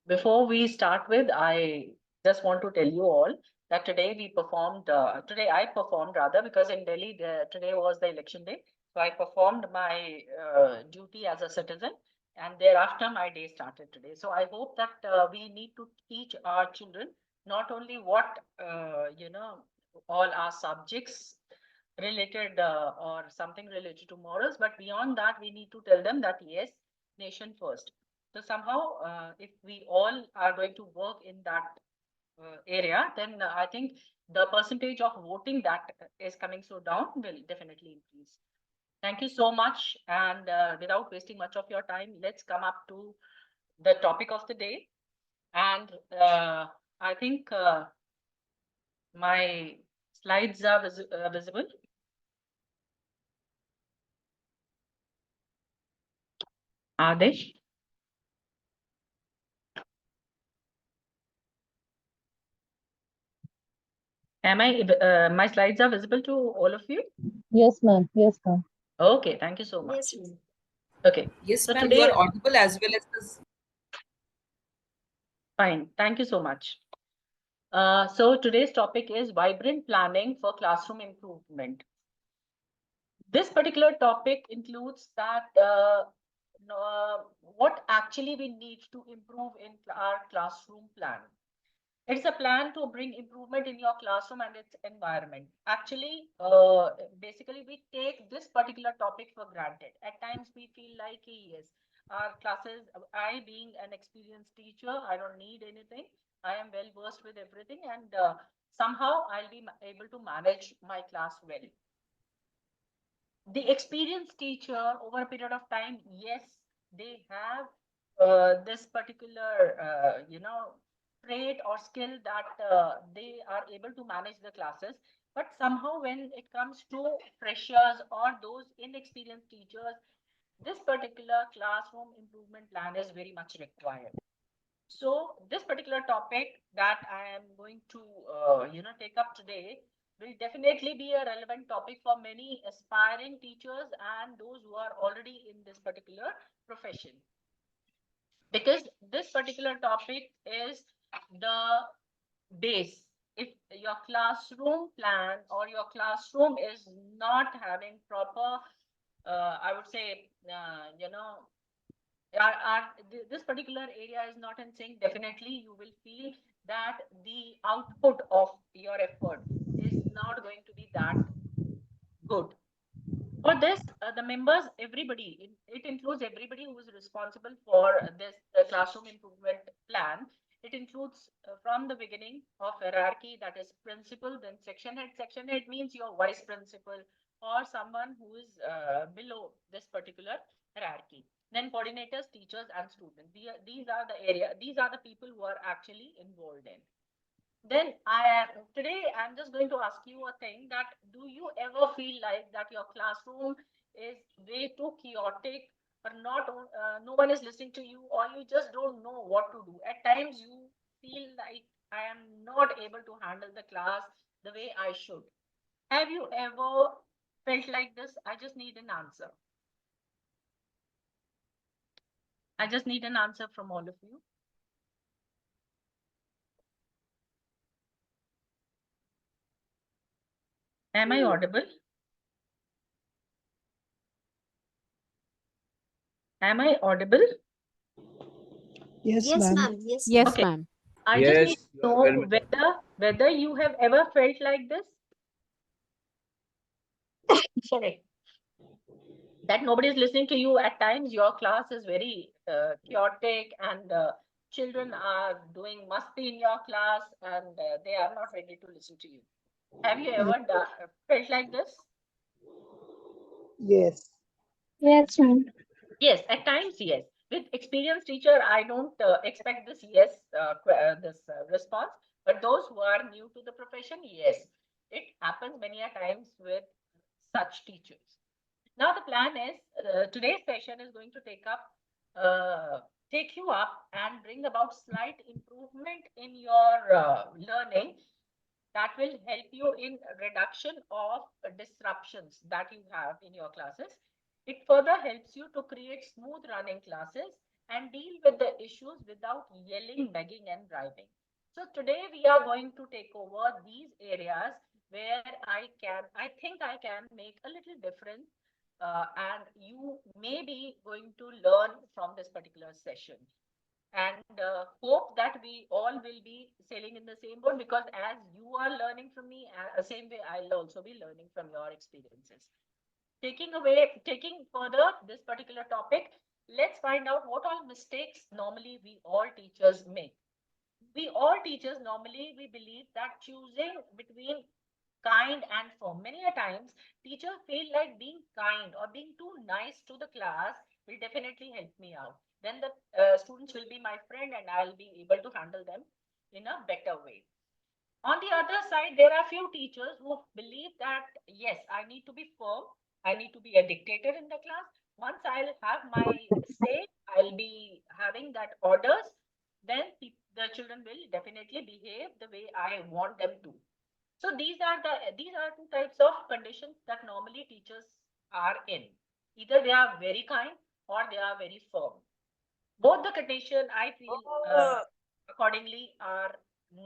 before we start with, I just want to tell you all that today I performed rather, because in Delhi, today was the election day. So I performed my duty as a citizen, and thereafter my day started today. So I hope that we need to teach our children not only what, all our subjects related or something related to morals, but beyond that, we need to tell them that yes, nation first. So somehow, if we all are going to work in that area, then I think the percentage of voting that is coming so down will definitely increase. Thank you so much. And without wasting much of your time, let's come up to the topic of the day. And I think my slides are visible. Are they? My slides are visible to all of you? Yes, ma'am. Yes, ma'am. Okay, thank you so much. Yes, ma'am. Okay. Yes, So ma'am, today, you are audible as well as this. Fine, thank you so much. So today's topic is vibrant planning for classroom improvement. This particular topic includes that what actually we need to improve in our classroom plan. It's a plan to bring improvement in your classroom and its environment. Actually, basically, we take this particular topic for granted. At times, we feel like, yes, our classes, I being an experienced teacher, I don't need anything. I am well versed with everything, and somehow I'll be able to manage my class well. The experienced teacher over a period of time, yes, they have this particular, trait or skill that they are able to manage the classes. But somehow when it comes to freshers or those inexperienced teachers, this particular classroom improvement plan is very much required. So this particular topic that I am going to, take up today will definitely be a relevant topic for many aspiring teachers and those who are already in this particular profession. Because this particular topic is the base. If your classroom plan or your classroom is not having proper, I would say, this particular area is not in sync, definitely you will feel that the output of your effort is not going to be that good. For this, the members, everybody, it includes everybody who is responsible for this classroom improvement plan. It includes from the beginning of hierarchy, that is principal, then section head. Section head means your vice principal or someone who is below this particular hierarchy. Then coordinators, teachers, and students. These are the area. These are the people who are actually involved in. Then today I'm just going to ask you a thing, that do you ever feel like that your classroom is way too chaotic, or not, no one is listening to you, or you just don't know what to do? At times you feel like I am not able to handle the class the way I should. Have you ever felt like this? I just need an answer. I just need an answer from all of you. Am I audible? Am I audible? Yes, ma'am. Yes, Yes, Okay. ma'am. I just need Yes, to you are very know much. whether you have ever felt like this. Sorry. That nobody is listening to you. At times, your class is very chaotic, and children are doing musty in your class, and they are not ready to listen to you. Have you ever felt like this? Yes. Yes, ma'am. Yes, at times, yes. With experienced teacher, I don't expect this response. But those who are new to the profession, yes, it happens many a times with such teachers. Now the plan is today's session is going to take you up and bring about slight improvement in your learning that will help you in reduction of disruptions that you have in your classes. It further helps you to create smooth running classes and deal with the issues without yelling, begging, and driving. So today we are going to take over these areas where I think I can make a little difference, and you may be going to learn from this particular session, and hope that we all will be sailing in the same boat, because as you are learning from me, same way I'll also be learning from your experiences. Taking further this particular topic, let's find out what all mistakes normally we all teachers make. We all teachers normally we believe that choosing between kind and firm. Many a times, teachers feel like being kind or being too nice to the class will definitely help me out. Then the students will be my friend, and I'll be able to handle them in a better way. On the other side, there are few teachers who believe that, yes, I need to be firm. I need to be a dictator in the class. Once I'll have my say, I'll be having that orders, then the children will definitely behave the way I want them to. So these are two types of conditions that normally teachers are in. Either they are very kind or they are very firm. Both the condition I feel accordingly are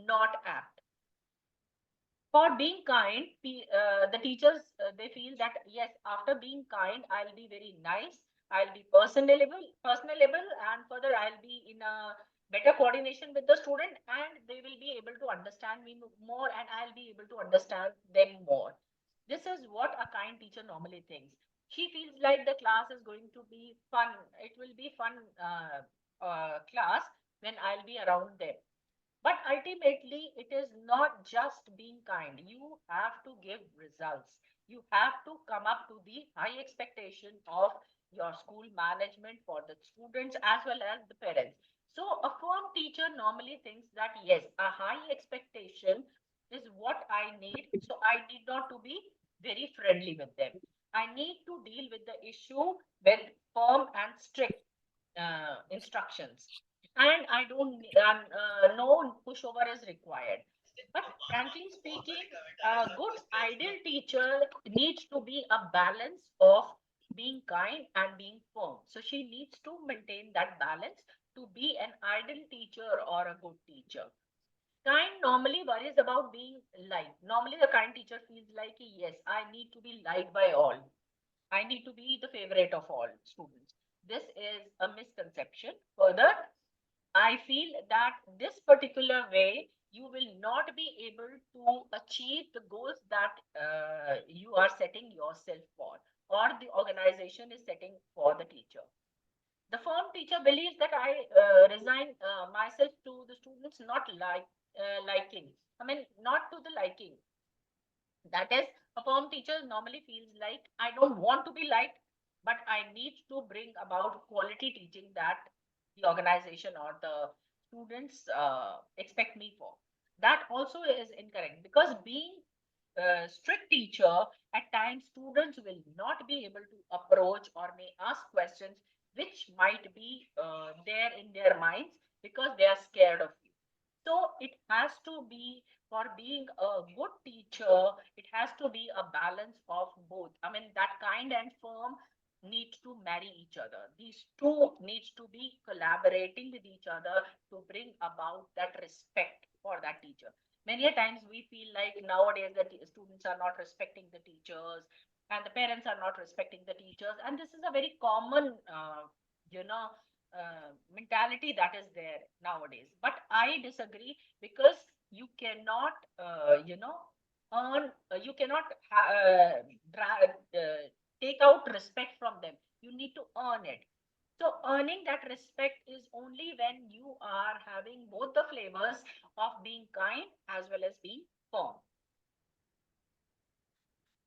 not apt. For being kind, the teachers they feel that, yes, after being kind, I'll be very nice, I'll be personable, and further I'll be in a better coordination with the student, and they will be able to understand me more, and I'll be able to understand them more. This is what a kind teacher normally thinks. She feels like the class is going to be fun. It will be fun class when I'll be around them. But ultimately, it is not just being kind. You have to give results. You have to come up to the high expectation of your school management for the students as well as the parents. So a firm teacher normally thinks that, yes, a high expectation is what I need. So I need not to be very friendly with them. I need to deal with the issue with firm and strict instructions, and I don't no pushover is required. But frankly speaking, a good ideal teacher needs to be a balance of being kind and being firm. So she needs to maintain that balance to be an ideal teacher or a good teacher. Kind normally worries about being liked. Normally, the kind teacher feels like, yes, I need to be liked by all. I need to be the favorite of all students. This is a misconception. Further, I feel that this particular way you will not be able to achieve the goals that you are setting yourself for, or the organization is setting for the teacher. The firm teacher believes that I resign myself to the students not liking. I mean, not to the liking. That is, a firm teacher normally feels like I don't want to be liked, but I need to bring about quality teaching that the organization or the students expect me for. That also is incorrect, because being a strict teacher, at times students will not be able to approach or may ask questions which might be there in their minds because they are scared of you. So it has to be, for being a good teacher, it has to be a balance of both. I mean, that kind and firm need to marry each other. These two needs to be collaborating with each other to bring about that respect for that teacher. Many a times we feel like nowadays that the students are not respecting the teachers and the parents are not respecting the teachers, and this is a very common you know mentality that is there nowadays. But I disagree, because you cannot earn you cannot take out respect from them. You need to earn it. So earning that respect is only when you are having both the flavors of being kind as well as being firm.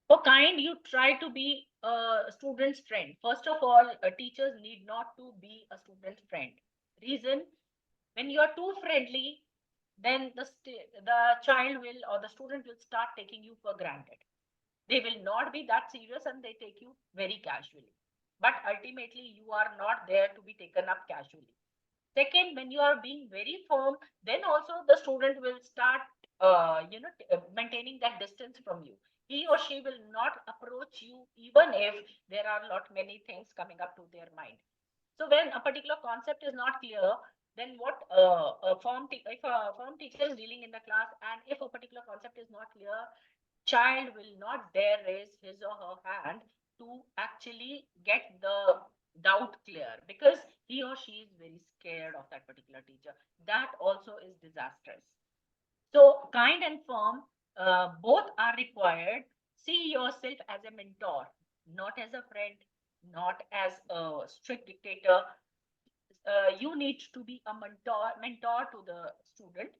For kind, you try to be a student's friend. First of all, teachers need not to be a student's friend. Reason: when you are too friendly, then the child will, or the student will start taking you for granted. They will not be that serious and they take you very casually. But ultimately, you are not there to be taken up casually. Second, when you are being very firm, then also the student will start, maintaining that distance from you. He or she will not approach you even if there are lot many things coming up to their mind. So when a particular concept is not clear, then what if a firm teacher is dealing in the class, and if a particular concept is not clear, child will not dare raise his or her hand to actually get the doubt clear, because he or she is very scared of that particular teacher. That also is disastrous. So kind and firm, both are required. See yourself as a mentor, not as a friend, not as a strict dictator. You need to be a mentor to the student,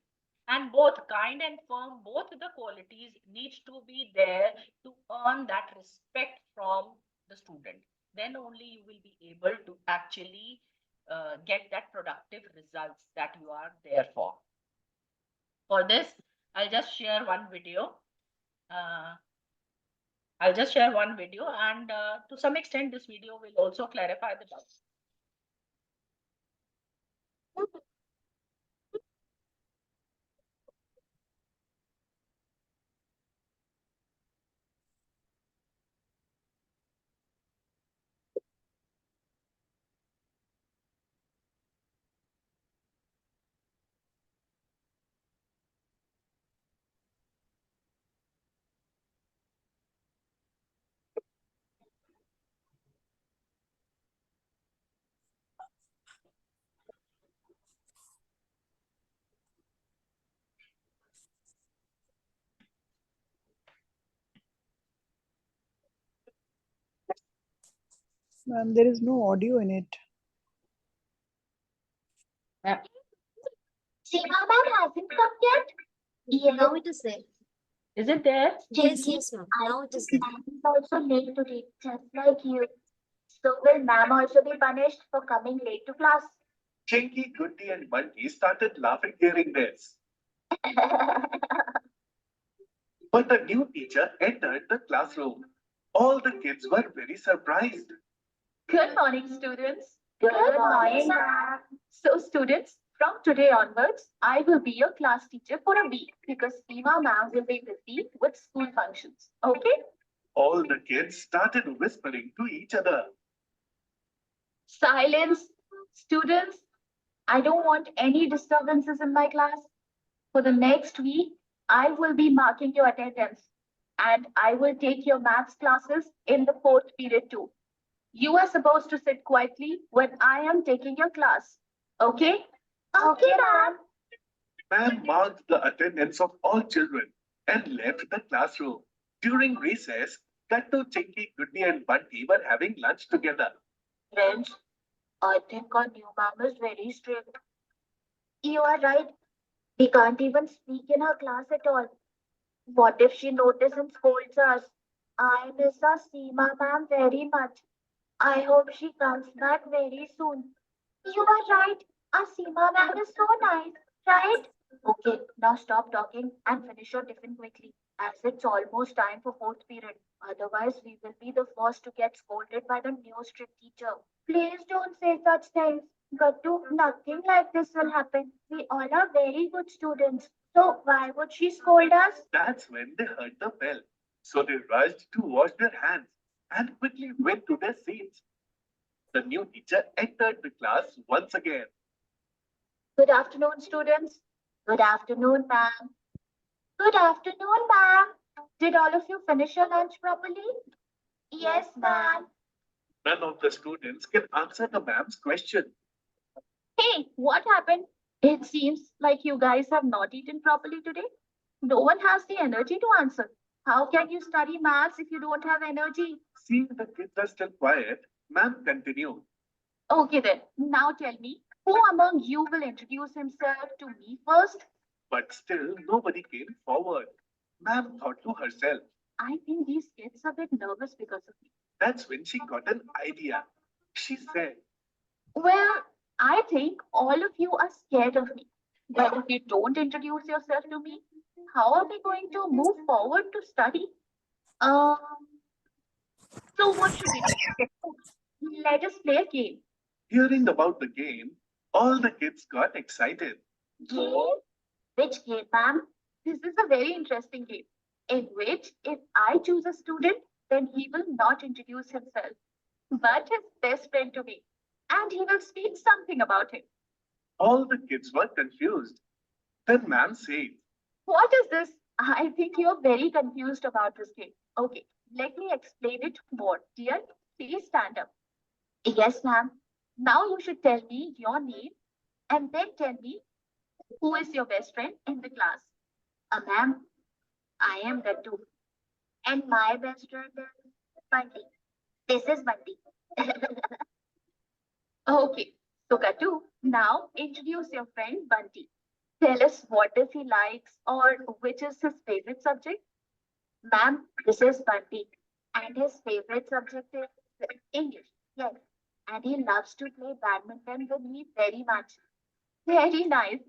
and both kind and firm, both the qualities need to be there to earn that respect from the student. Then only you will be able to actually get that productive results that you are there for. For this, I'll just share one video. uh, I'll just share one video, and to some extent this video will also clarify the doubts. Ma'am, there is no audio in it. Seema ma'am hasn't come yet? Yeah. Now it is there. Is it there? Yes, yes, ma'am. Now it is there. Ma'am is also late today, just like you. So will ma'am also be punished for coming late to class? Chinky, Goody, and Bunty started laughing hearing this. But the new teacher entered the classroom. All the kids were very surprised. Good morning, students. Good morning, ma'am. So, students, from today onwards, I will be your class teacher for a week because Seema ma'am will be busy with school functions. Okay? All the kids started whispering to each other. Silence. Students, I don't want any disturbances in my class. For the next week, I will be marking your attendance and I will take your maths classes in the fourth period too. You are supposed to sit quietly when I am taking your class. Okay? Okay, ma'am. Ma'am marked the attendance of all children and left the classroom. During recess, Kattu, Chinky, Goody, and Bunty were having lunch together. Friends, I think our new ma'am is very strict. You are right. We can't even speak in her class at all. What if she notices and scolds us? I miss our Seema ma'am very much. I hope she comes back very soon. You are right. Our Seema ma'am is so nice, right? Okay, now stop talking and finish your tiffin quickly, as it's almost time for fourth period. Otherwise, we will be the first to get scolded by the new strict teacher. Please don't say such things. But nothing like this will happen. We all are very good students. So why would she scold us? That's when they heard the bell. So they rushed to wash their hands and quickly went to their seats. The new teacher entered the class once again. Good afternoon, students. Good afternoon, ma'am. Good afternoon, ma'am. Did all of you finish your lunch properly? Yes, ma'am. None of the students can answer the ma'am's question. Hey, what happened? It seems like you guys have not eaten properly today. No one has the energy to answer. How can you study maths if you don't have energy? Seeing the kids are still quiet, ma'am continued. Okay then, now tell me, who among you will introduce himself to me first? But still nobody came forward. Ma'am thought to herself. I think these kids are a bit nervous because of me. That's when she got an idea. She said, Well, I think all of you are scared of me. But if you don't introduce yourself to me, how are we going to move forward to study? Um, so what should we do? Let us play a game. hearing about the game, all the kids got excited. Game? Which game, ma'am? This is a very interesting game in which if I choose a student, then he will not introduce himself, but his best friend to me, and he will speak something about him. All the kids were confused. Then ma'am said, What is this? I think you're very confused about this game. Okay, let me explain it more. Dear, please stand up. Yes, ma'am. Now you should tell me your name and then tell me who is your best friend in the class. Ma'am, I am Gattu. And my best friend is Bunty. This is Bunty. Okay, so Gattu, now introduce your friend Bunty. Tell us what does he likes or which is his favorite subject. Ma'am, this is Bunty, and his favorite subject is English. Yes, and he loves to play badminton with me very much. Very nice.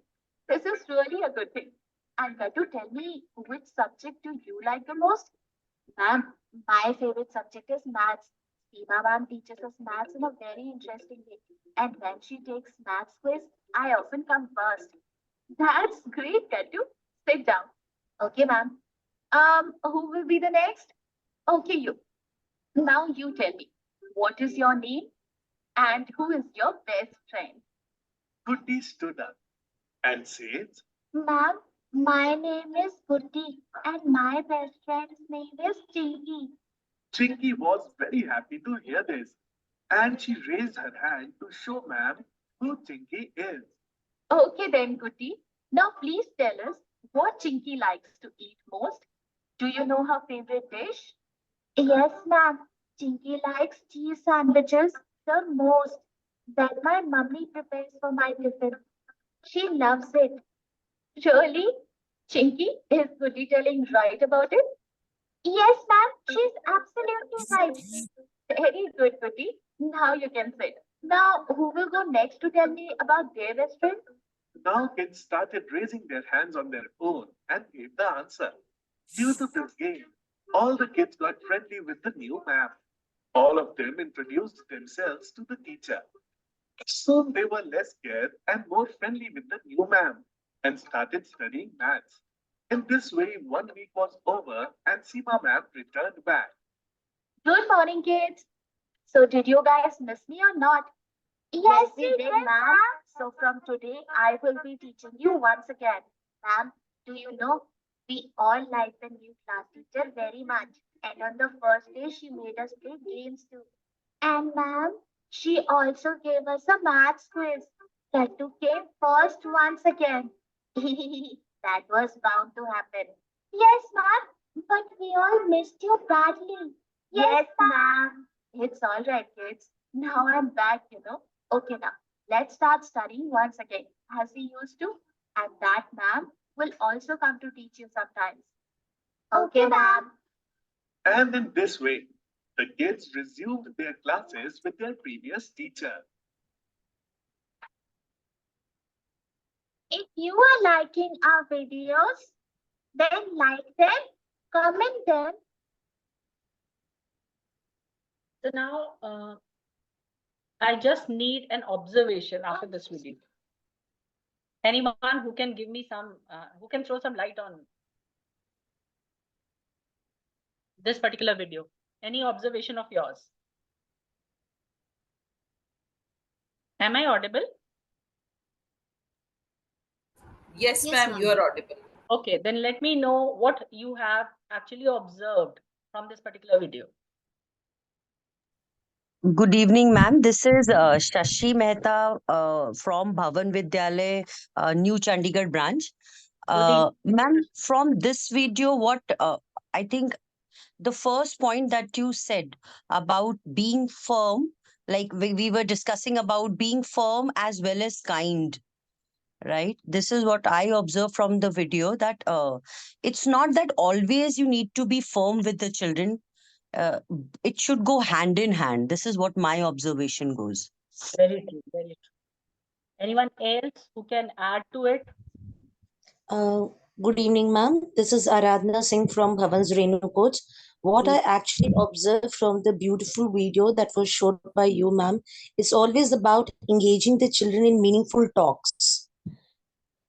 This is really a good thing. And Gattu, tell me which subject do you like the most? Ma'am, my favorite subject is maths. Seema ma'am teaches us maths in a very interesting way. And when she takes maths quiz, I often come first. That's great, Gattu. Sit down. Okay, ma'am. Who will be the next? Okay, you. Now you tell me, what is your name and who is your best friend? Goody stood up and said, Ma'am, my name is Goody and my best friend's name is Chinky. Chinky was very happy to hear this, and she raised her hand to show ma'am who Chinky is. Okay then, Goody. Now please tell us what Chinky likes to eat most. Do you know her favorite dish? Yes, ma'am. Chinky likes cheese sandwiches the most that my mummy prepares for my tiffin. She loves it. Really? Chinky, is Goody telling right about it? Yes, ma'am. She's absolutely right. Very good, Goody. Now you can sit. Now, who will go next to tell me about their best friend? Now kids started raising their hands on their own and gave the answer. Due to this game, all the kids got friendly with the new ma'am. All of them introduced themselves to the teacher. Soon they were less scared and more friendly with the new ma'am and started studying maths. In this way, 1 week was over and Seema ma'am returned back. Good morning, kids. So, did you guys miss me or not? Yes, we did, ma'am. So, from today, I will be teaching you once again. Ma'am, do you know, we all like the new class teacher very much. And on the first day, she made us play games too. And ma'am, she also gave us a maths quiz. Gattu came first once again. That was bound to happen. Yes, ma'am, but we all missed you badly. Yes, ma'am. It's all right, kids. Now I'm back, you know. Okay, now let's start studying once again, as we used to. And that ma'am will also come to teach you sometimes. Okay, ma'am. And in this way, the kids resumed their classes with their previous teacher. If you are liking our videos, then like them, comment them. So now I just need an observation after this video. Anyone who can give me some, who can throw some light on this particular video? Any observation of yours? Am I audible? Yes, Yes, ma'am, ma'am. you are audible. Okay, then let me know what you have actually observed from this particular video. Good evening, ma'am. This is Shashi Mehta from Bhavan Vidyalay, New Chandigarh branch. Ma'am, from this video, what I think the first point that you said about being firm, like we were discussing about being firm as well as kind, right? This is what I observed from the video, that it's not that always you need to be firm with the children. It should go hand in hand. This is what my observation goes. Very true, very true. Anyone else who can add to it? Good evening, ma'am. This is Aradhana Singh from Bhavan's Renu Coach. What I actually observed from the beautiful video that was showed by you, ma'am, is always about engaging the children in meaningful talks,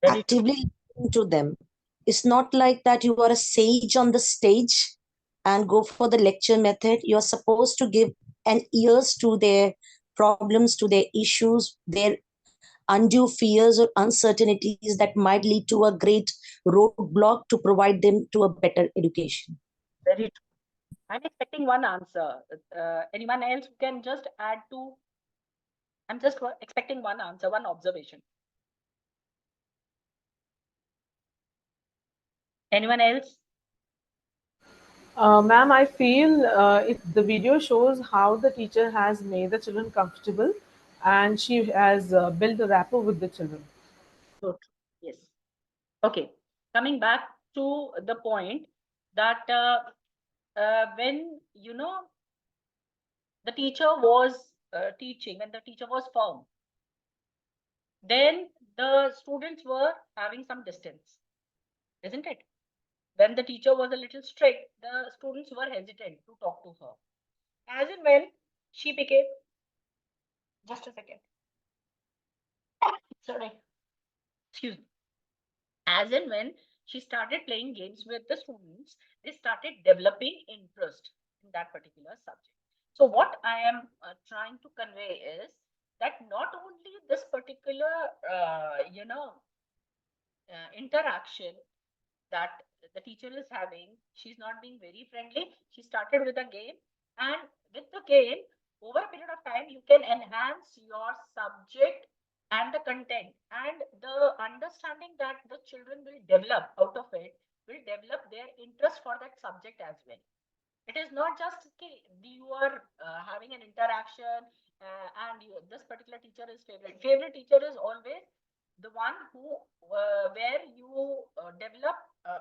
actively listening to them. It's not like that you are a sage on the stage and go for the lecture method. You're supposed to give an ears to their problems, to their issues, their undue fears or uncertainties that might lead to a great roadblock to provide them to a better education. Very true. I'm expecting one answer. Anyone else who can just add to? I'm just expecting one answer, one observation. Anyone else? Ma'am, I feel the video shows how the teacher has made the children comfortable and she has built a rapport with the children. So true. Yes. Okay. Coming back to the point that when, you know, the teacher was teaching, when the teacher was firm, then the students were having some distance, isn't it? When the teacher was a little strict, the students were hesitant to talk to her. As in when she became, just a second, sorry, excuse me. As in when she started playing games with the students, they started developing interest in that particular subject. So what I am trying to convey is that not only this particular, interaction that the teacher is having, she's not being very friendly. She started with a game, and with the game, over a period of time, you can enhance your subject and the content, and the understanding that the children will develop out of it will develop their interest for that subject as well. It is not just okay, you are having an interaction and this particular teacher is favorite. Favorite teacher is always the one who where you develop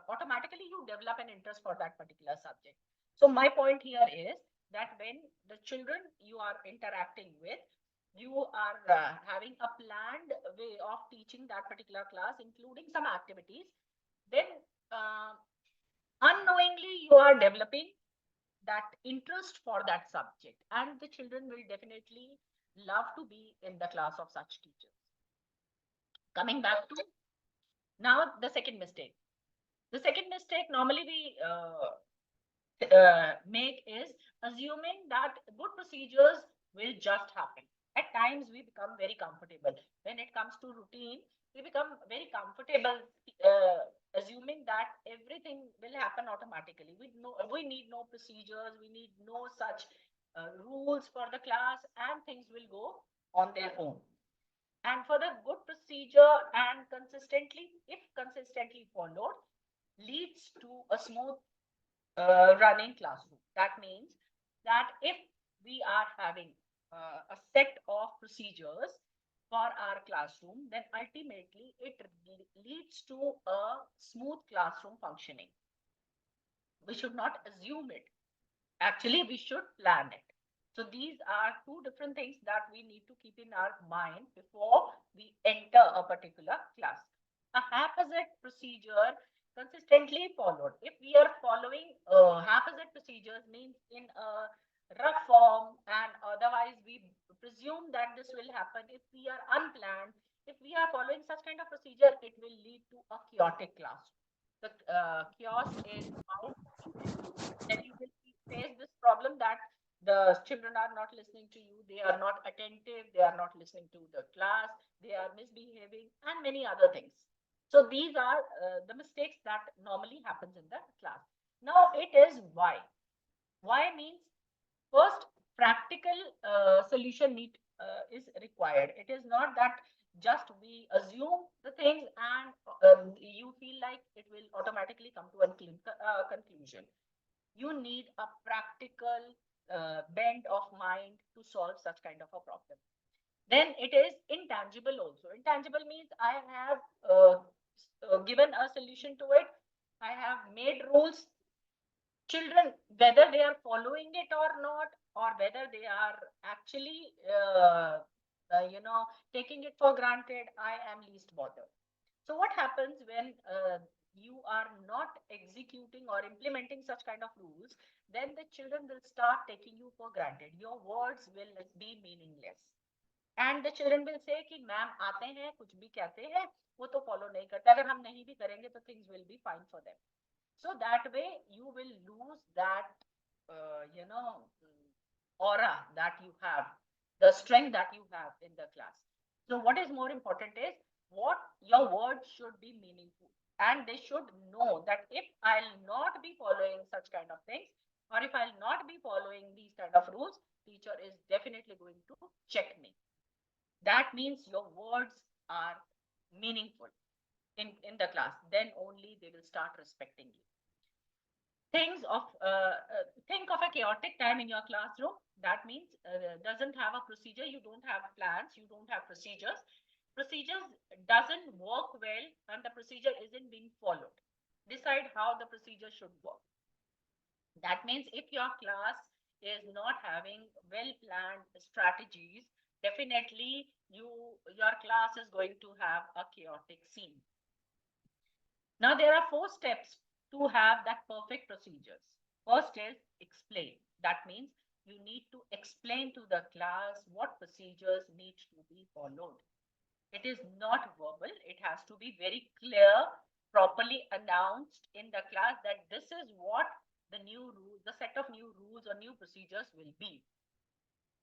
automatically you develop an interest for that particular subject. So my point here is that when the children you are interacting with, you are having a planned way of teaching that particular class, including some activities, then unknowingly you are developing that interest for that subject, and the children will definitely love to be in the class of such teachers. Coming back to now the second mistake. The second mistake normally we make is assuming that good procedures will just happen. At times we become very comfortable. When it comes to routine, we become very comfortable assuming that everything will happen automatically. We need no procedures, we need no such rules for the class, and things will go on their own. And for the good procedure and if consistently followed, leads to a smooth running classroom. That means that if we are having a set of procedures for our classroom, then ultimately it leads to a smooth classroom functioning. We should not assume it. Actually, we should plan it. So these are two different things that we need to keep in our mind before we enter a particular class. A haphazard procedure consistently followed. If we are following haphazard procedures, means in a rough form, and otherwise we presume that this will happen, if we are unplanned, if we are following such kind of procedure, it will lead to a chaotic class. The chaos is bound to ensue. Then you will face this problem that the children are not listening to you, they are not attentive, they are not listening to the class, they are misbehaving, and many other things. So these are the mistakes that normally happens in the class. Now it is why. Why means first practical solution is required. It is not that just we assume the things and you feel like it will automatically come to a conclusion. You need a practical bend of mind to solve such kind of a problem. Then it is intangible also. Intangible means I have given a solution to it. I have made rules. Children, whether they are following it or not, or whether they are actually, taking it for granted, I am least bothered. So what happens when you are not executing or implementing such kind of rules, then the children will start taking you for granted. Your words will be meaningless. And the children will say कि ma'am आते हैं कुछ भी कहते हैं वो तो follow नहीं करते, अगर हम नहीं भी करेंगे तो things will be fine for them. So that way you will lose that aura that you have, the strength that you have in the class. So what is more important is what your words should be meaningful, and they should know that if I'll not be following such kind of things, or if I'll not be following these kind of rules, teacher is definitely going to check me. That means your words are meaningful in the class. Then only they will start respecting you. Think of a chaotic time in your classroom. That means doesn't have a procedure. You don't have plans. You don't have procedures. Procedures doesn't work well, and the procedure isn't being followed. Decide how the procedure should work. That means if your class is not having well-planned strategies, definitely your class is going to have a chaotic scene. Now there are 4 steps to have that perfect procedures. First is explain. That means you need to explain to the class what procedures need to be followed. It is not verbal. It has to be very clear, properly announced in the class that this is what the new rules, the set of new rules or new procedures will be.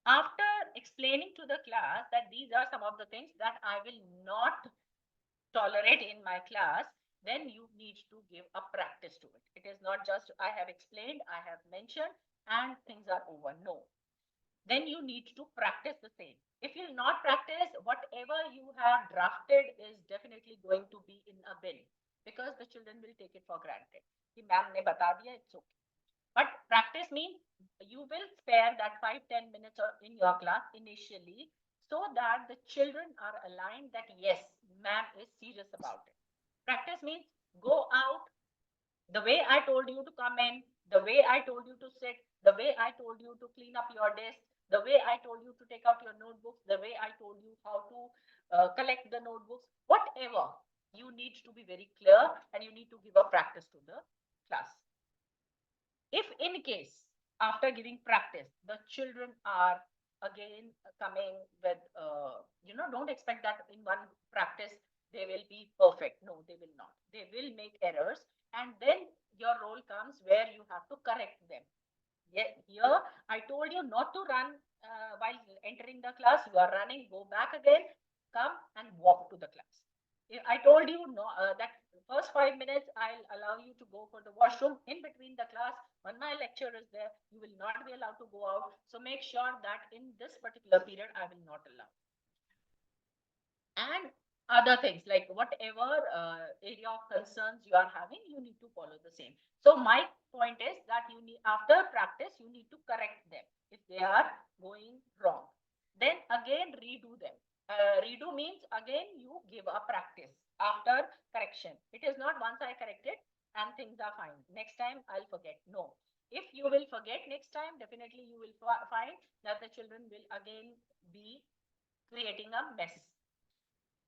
After explaining to the class that these are some of the things that I will not tolerate in my class, then you need to give a practice to it. It is not just I have explained, I have mentioned, and things are over. No. Then you need to practice the same. If you will not practice, whatever you have drafted is definitely going to be in a bin, because the children will take it for granted. Ki ma'am ne bata diya, it's okay. But practice means you will spare that 5-10 minutes in your class initially, so that the children are aligned that yes, ma'am is serious about it. Practice means go out the way I told you to come in, the way I told you to sit, the way I told you to clean up your desk, the way I told you to take out your notebooks, the way I told you how to collect the notebooks, whatever. You need to be very clear and you need to give a practice to the class. If in case after giving practice, the children are again coming with, don't expect that in one practice they will be perfect. No, they will not. They will make errors, and then your role comes where you have to correct them. Here, I told you not to run while entering the class. You are running, go back again, come and walk to the class. I told you that first 5 minutes, I'll allow you to go for the washroom in between the class. When my lecture is there, you will not be allowed to go out. So make sure that in this particular period, I will not allow. And other things like whatever area of concerns you are having, you need to follow the same. So my point is that you need, after practice, you need to correct them if they are going wrong. Then again, redo them. Redo means again you give a practice after correction. It is not once I corrected and things are fine. Next time I'll forget. No. If you will forget next time, definitely you will find that the children will again be creating a mess.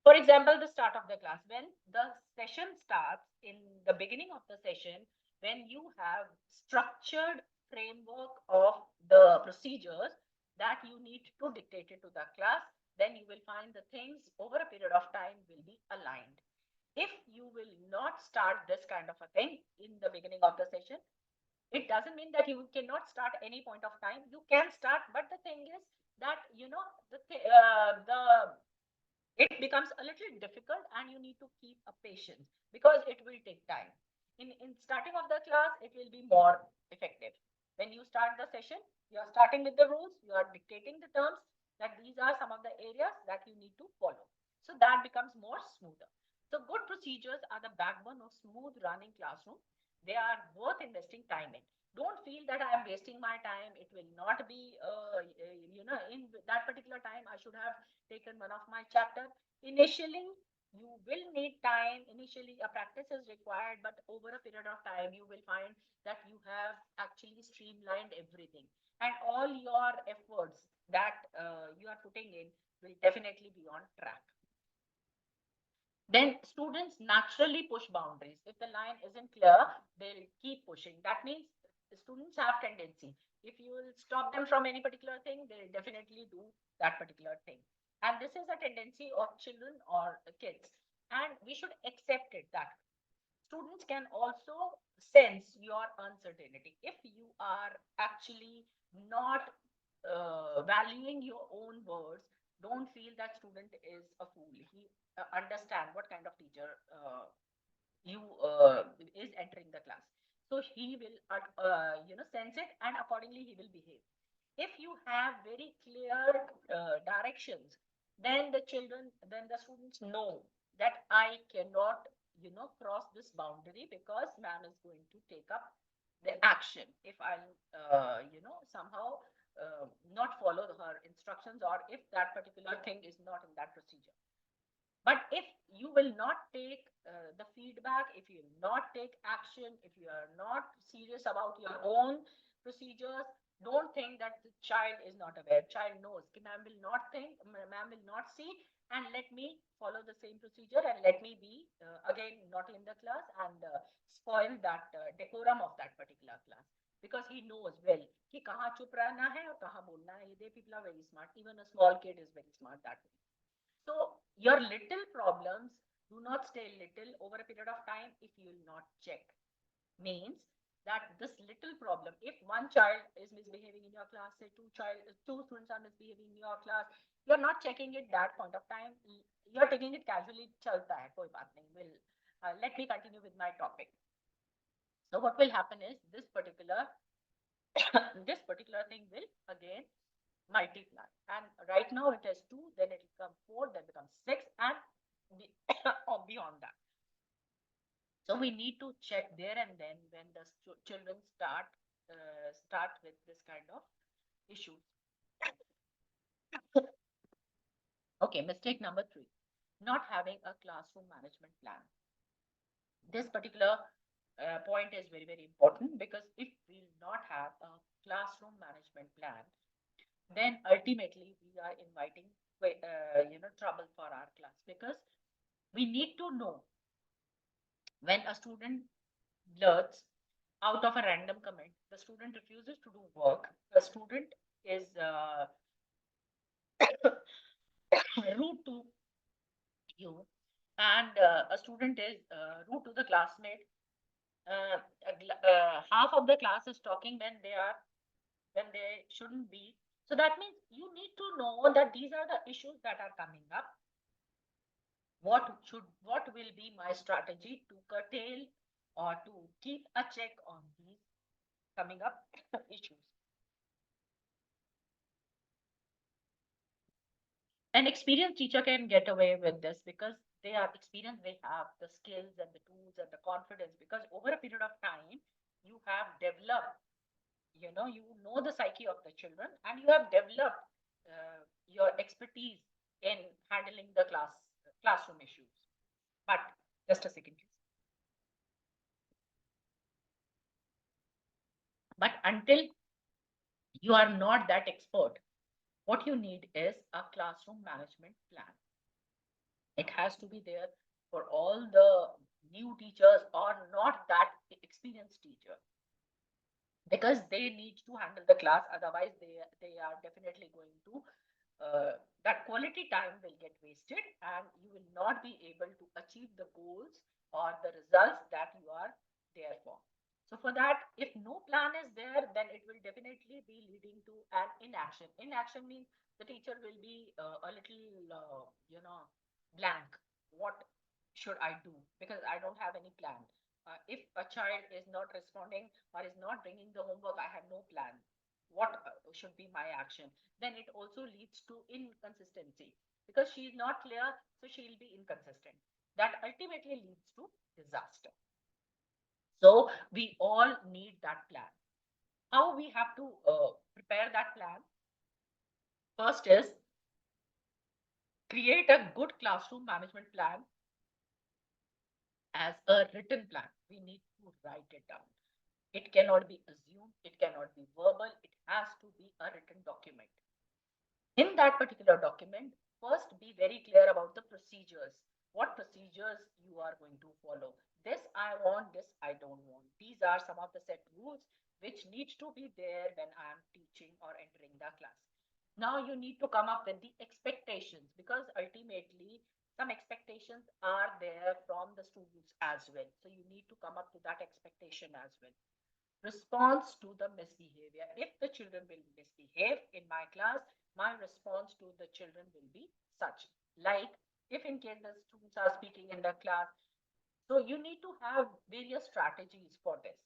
For example, the start of the class. When the session starts, in the beginning of the session, when you have structured framework of the procedures, that you need to dictate it to the class, then you will find the things over a period of time will be aligned. If you will not start this kind of a thing in the beginning of the session, it doesn't mean that you cannot start any point of time. You can start, but the thing is that it becomes a little difficult, and you need to keep a patience because it will take time. In starting of the class, it will be more effective. When you start the session, you are starting with the rules, you are dictating the terms, that these are some of the areas that you need to follow. So that becomes more smoother. So good procedures are the backbone of smooth running classroom. They are worth investing time in. Don't feel that I am wasting my time. It will not be, in that particular time, I should have taken one of my chapter. Initially, you will need time. Initially, a practice is required, but over a period of time, you will find that you have actually streamlined everything. And all your efforts that you are putting in will definitely be on track. Then students naturally push boundaries. If the line isn't clear, they'll keep pushing. That means the students have tendency. If you will stop them from any particular thing, they'll definitely do that particular thing. And this is a tendency of children or kids. And we should accept it that students can also sense your uncertainty. If you are actually not valuing your own words, don't feel that student is a fool. He understand what kind of teacher you is entering the class. So he will sense it, and accordingly he will behave. If you have very clear directions, then the students know that I cannot cross this boundary because ma'am is going to take up the action if I'll somehow not follow her instructions, or if that particular thing is not in that procedure. But if you will not take the feedback, if you will not take action, if you are not serious about your own procedures, don't think that the child is not aware. Child knows. Ma'am will not think, ma'am will not see, and let me follow the same procedure, and let me be again not in the class, and spoil that decorum of that particular class, because he knows well कि कहाँ चुप रहना है और कहाँ बोलना है. They people are very smart. Even a small kid is very smart that way. So your little problems do not stay little over a period of time if you will not check. Means that this little problem, if one child is misbehaving in your class, say two students are misbehaving in your class, you are not checking it that point of time. You are taking it casually. Chalta hai, koi baat nahi. Will let me continue with my topic. So what will happen is this particular thing will again multiply, and right now it is 2, then it will become 4, then becomes 6, and or beyond that. So we need to check there and then when the children start with this kind of issues. Okay, mistake number 3, not having a classroom management plan. This particular point is very, very important, because if we will not have a classroom management plan, then ultimately we are inviting trouble for our class, because we need to know when a student blurts out of a random comment, the student refuses to do work, the student is rude to you, and a student is rude to the classmate. Half of the class is talking when they shouldn't be. So that means you need to know that these are the issues that are coming up. What will be my strategy to curtail or to keep a check on these coming up issues? An experienced teacher can get away with this because they are experienced, they have the skills and the tools and the confidence, because over a period of time, you have developed, you know the psyche of the children, and you have developed your expertise in handling the classroom issues. But just a second, please. But until you are not that expert, what you need is a classroom management plan. It has to be there for all the new teachers or not that experienced teacher. because they need to handle the class. Otherwise, they are definitely going to that quality time will get wasted, and you will not be able to achieve the goals or the results that you are there for. So for that, if no plan is there, then it will definitely be leading to an inaction. Inaction means the teacher will be a little, blank. What should I do? Because I don't have any plan. If a child is not responding or is not bringing the homework, I have no plan. What should be my action? Then it also leads to inconsistency because she is not clear, so she will be inconsistent. That ultimately leads to disaster. So we all need that plan. How we have to prepare that plan? First is create a good classroom management plan as a written plan. We need to write it down. It cannot be assumed, it cannot be verbal, it has to be a written document. In that particular document, first be very clear about the procedures. What procedures you are going to follow. This I want, this I don't want. These are some of the set rules which needs to be there when I am teaching or entering the class. Now you need to come up with the expectations, because ultimately some expectations are there from the students as well. So you need to come up to that expectation as well. Response to the misbehavior. If the children will misbehave in my class, my response to the children will be such. Like if in case the students are speaking in the class, so you need to have various strategies for this.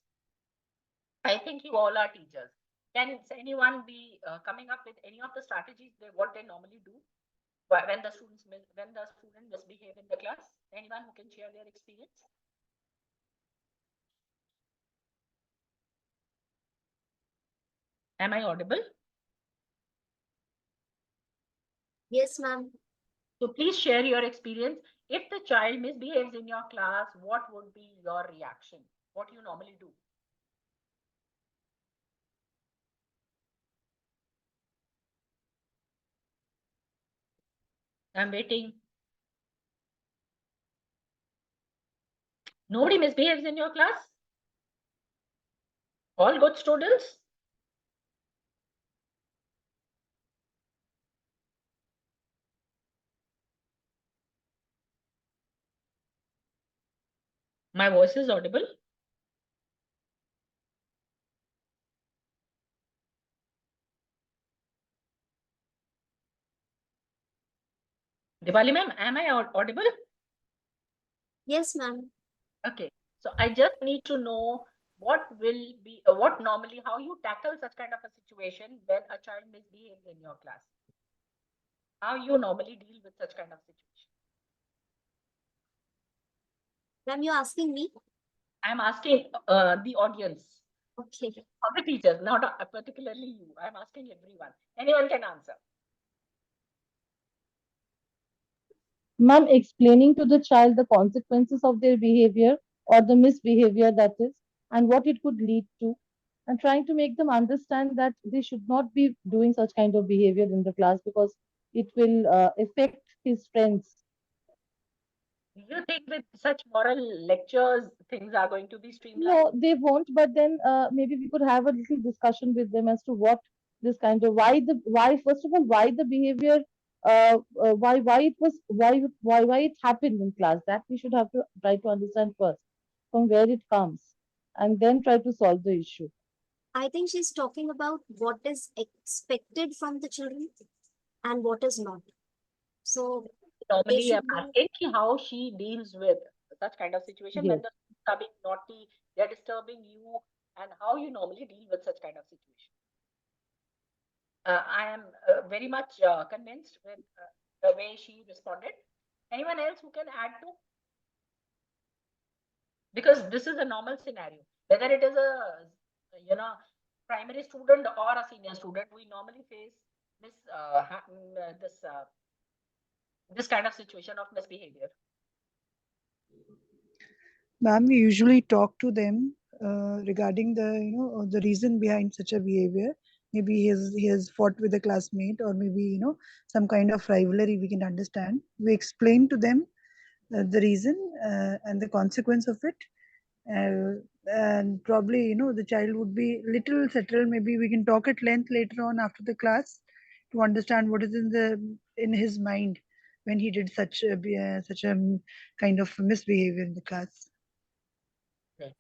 I think you all are teachers. Can anyone be coming up with any of the strategies what they normally do when the student misbehave in the class? Anyone who can share their experience? Am I audible? Yes, ma'am. So please share your experience. If the child misbehaves in your class, what would be your reaction? What you normally do? I'm waiting. Nobody misbehaves in your class? All good students? My voice is audible? Diwali ma'am, am I audible? Yes, ma'am. Okay, so I just need to know what will be, what normally, how you tackle such kind of a situation when a child misbehaves in your class. How you normally deal with such kind of situation? Ma'am, you're asking me? I'm asking the audience. Okay. Of the teachers, not particularly you. I'm asking everyone. Anyone can answer. Ma'am, explaining to the child the consequences of their behavior or the misbehavior that is, and what it could lead to, and trying to make them understand that they should not be doing such kind of behavior in the class because it will affect his friends. Do you think with such moral lectures, things are going to be streamlined? No, they won't. But then maybe we could have a little discussion with them as to what this kind of why first of all why the behavior why it was why it happened in class, that we should have to try to understand first from where it comes and then try to solve the issue. I think she's talking about what is expected from the children and what is not. So normally I'm asking how she deals with such kind of situation when Yes. the students are being naughty, they're disturbing you, and how you normally deal with such kind of situation. I am very much convinced with the way she responded. Anyone else who can add to? Because this is a normal scenario. Whether it is a primary student or a senior student, we normally face this kind of situation of misbehavior. Ma'am, we usually talk to them regarding the reason behind such a behavior. Maybe he has fought with a classmate, or maybe some kind of rivalry. We can understand. We explain to them the reason and the consequence of it, and probably the child would be little settled. Maybe we can talk at length later on after the class to understand what is in his mind when he did such a kind of misbehavior in the class. Right.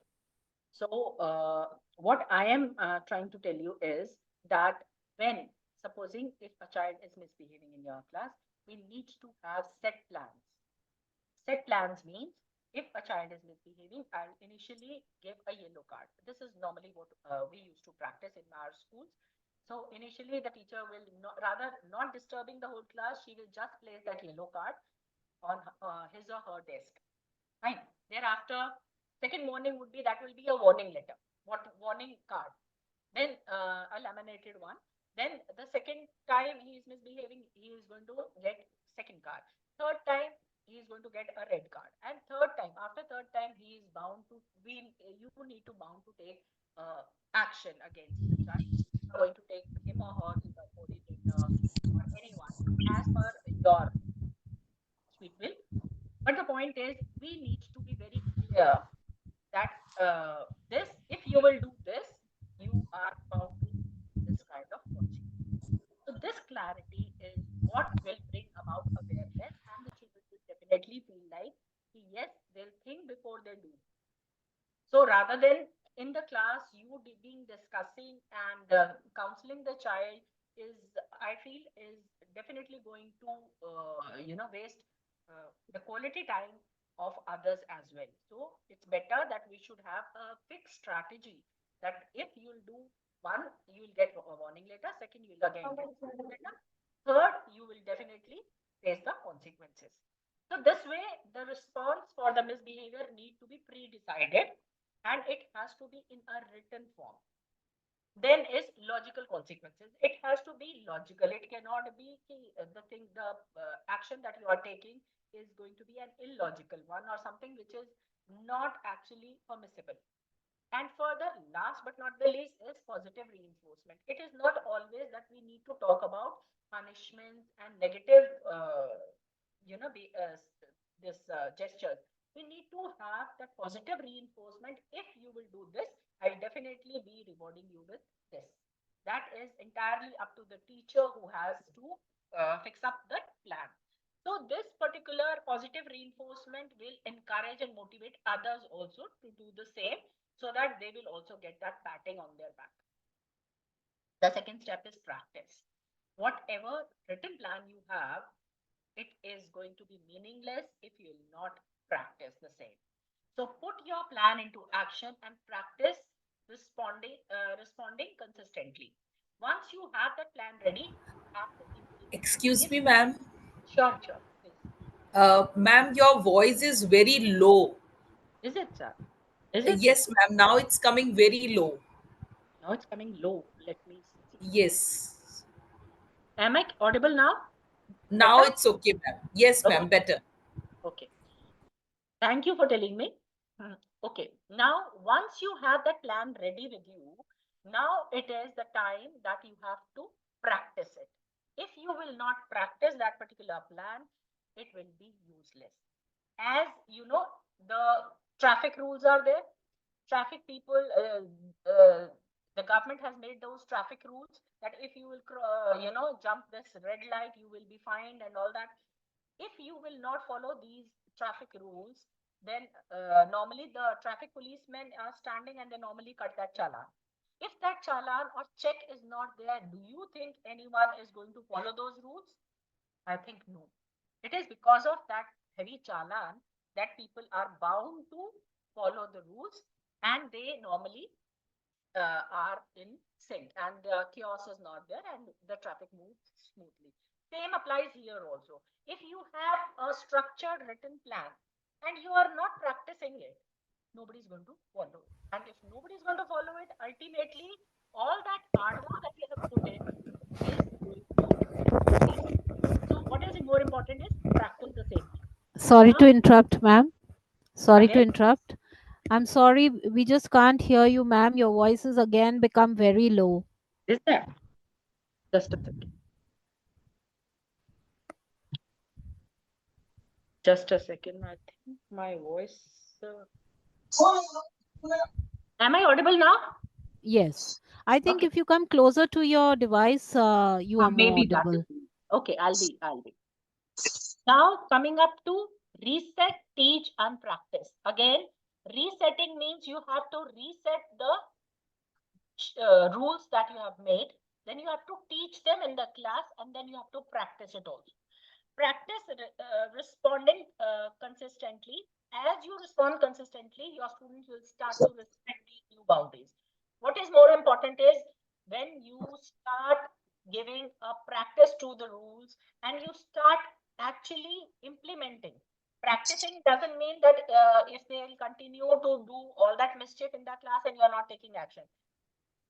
So, what I am trying to tell you is that when, supposing if a child is misbehaving in your class, we need to have set plans. Set plans means if a child is misbehaving, I'll initially give a yellow card. This is normally what we used to practice in our schools. So initially the teacher will rather not disturbing the whole class, she will just place that yellow card on his or her desk. Fine. Thereafter, second warning would be that will be a warning letter. What warning card? Then a laminated one. Then the second time he is misbehaving, he is going to get second card. Third time he is going to get a red card. And third time, after third time, he is bound to you need to bound to take action against the child. You are going to take him or her to the coordinator or anyone as per your sweet will. But the point is, we need to be very clear that this, if you will do this, you are bound to do this kind of consequence. So this clarity is what will bring about awareness, and the children will definitely feel like, yes, they'll think before they do. So rather than in the class, you being discussing and counseling the child is, I feel, is definitely going to, waste the quality time of others as well. So it's better that we should have a fixed strategy that if you'll do one, you will get a warning letter. Second, you'll again get a warning letter. Third, you will definitely face the consequences. So this way, the response for the misbehavior need to be pre-decided, and it has to be in a written form. Then is logical consequences. It has to be logical. It cannot be the action that you are taking is going to be an illogical one or something which is not actually permissible. And further, last but not the least, is positive reinforcement. It is not always that we need to talk about punishments and negative, this gestures. We need to have that positive reinforcement. If you will do this, I'll definitely be rewarding you with this. That is entirely up to the teacher who has to fix up the plan. So this particular positive reinforcement will encourage and motivate others also to do the same, so that they will also get that patting on their back. The second step is practice. Whatever written plan you have, it is going to be meaningless if you will not practice the same. So put your plan into action and practice responding consistently. Once you have that plan ready, have to implement. Excuse me, ma'am. Sure, sure. Please. Ma'am, your voice is very low. Is it, sir? Is it? Yes, ma'am. Now it's coming very low. Now it's coming low. Let me see. Yes. Am I audible now? Now Better? it's okay, ma'am. Yes, ma'am. Better. Okay. Thank you for telling me. Okay. Now, once you have that plan ready with you, now it is the time that you have to practice it. If you will not practice that particular plan, it will be useless. As you know, the traffic rules are there. Traffic people, the government has made those traffic rules that if you will, jump this red light, you will be fined and all that. If you will not follow these traffic rules, then normally the traffic policemen are standing and they normally cut that challan. If that challan or check is not there, do you think anyone is going to follow those rules? I think no. It is because of that heavy challan that people are bound to follow the rules, and they normally are in sync, and the chaos is not there and the traffic moves smoothly. Same applies here also. If you have a structured written plan and you are not practicing it, nobody is going to follow it. And if nobody is going to follow it, ultimately all that hard work that you have put in is going to waste. So what is more important is practice the same thing. Sorry Now, to interrupt, ma'am. Sorry to again, interrupt. I'm sorry, we just can't hear you, ma'am. Your voice has again become very low. is that just a second? Just a second. I think my voice. Am I audible now? Yes. I think if you come closer to your device, you are more Maybe that audible. is it. Okay, I'll be. Now coming up to reset, teach, and practice. Again, resetting means you have to reset the rules that you have made. Then you have to teach them in the class, and then you have to practice it also. Practice responding consistently. As you respond consistently, your students will start to respect these new boundaries. What is more important is when you start giving a practice to the rules and you start actually implementing. Practicing doesn't mean that if they'll continue to do all that mischief in the class and you're not taking action.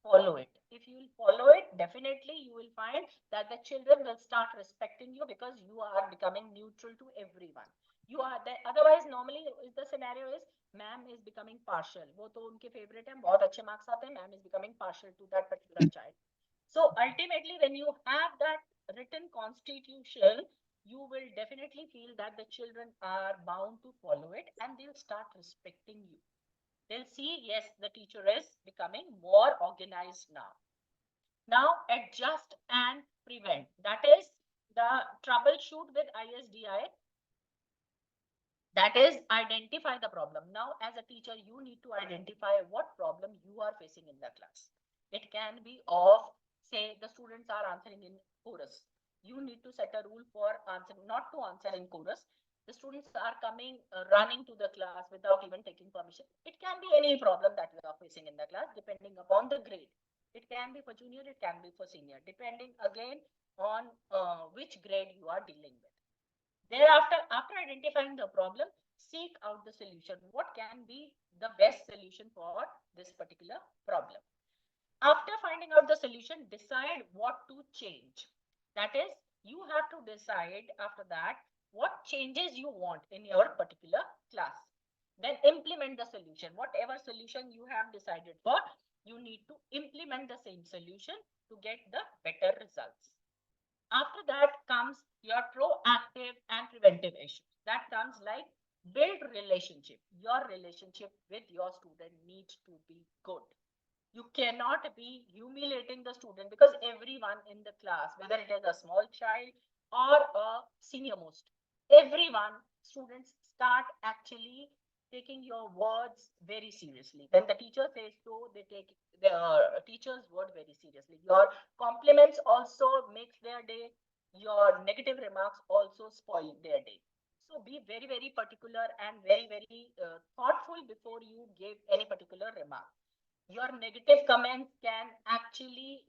Follow it. If you will follow it, definitely you will find that the children will start respecting you because you are becoming neutral to everyone. You are there. Otherwise, normally the scenario is ma'am is becoming partial. वो तो उनके favorite हैं, बहुत अच्छे marks आते हैं. Ma'am is becoming partial to that particular child. So ultimately, when you have that written constitution, you will definitely feel that the children are bound to follow it and they'll start respecting you. They'll see, yes, the teacher is becoming more organized now. Now, adjust and prevent. That is the troubleshoot with ISDI. That is identify the problem. Now, as a teacher, you need to identify what problem you are facing in the class. It can be of, say, the students are answering in chorus. You need to set a rule for answering, not to answer in chorus. The students are coming, running to the class without even taking permission. It can be any problem that you are facing in the class, depending upon the grade. It can be for junior, it can be for senior, depending again on which grade you are dealing with. Thereafter, after identifying the problem, seek out the solution. What can be the best solution for this particular problem? After finding out the solution, decide what to change. That is, you have to decide after that what changes you want in your particular class. Then implement the solution. Whatever solution you have decided for, you need to implement the same solution to get the better results. After that comes your proactive and preventive issues. That comes like build relationship. Your relationship with your student needs to be good. You cannot be humiliating the student because everyone in the class, whether it is a small child or a senior most, everyone, students start actually taking your words very seriously. When the teacher says so, they take the teacher's word very seriously. Your compliments also makes their day. Your negative remarks also spoil their day. So be very, very particular and very, very thoughtful before you give any particular remark. Your negative comments can actually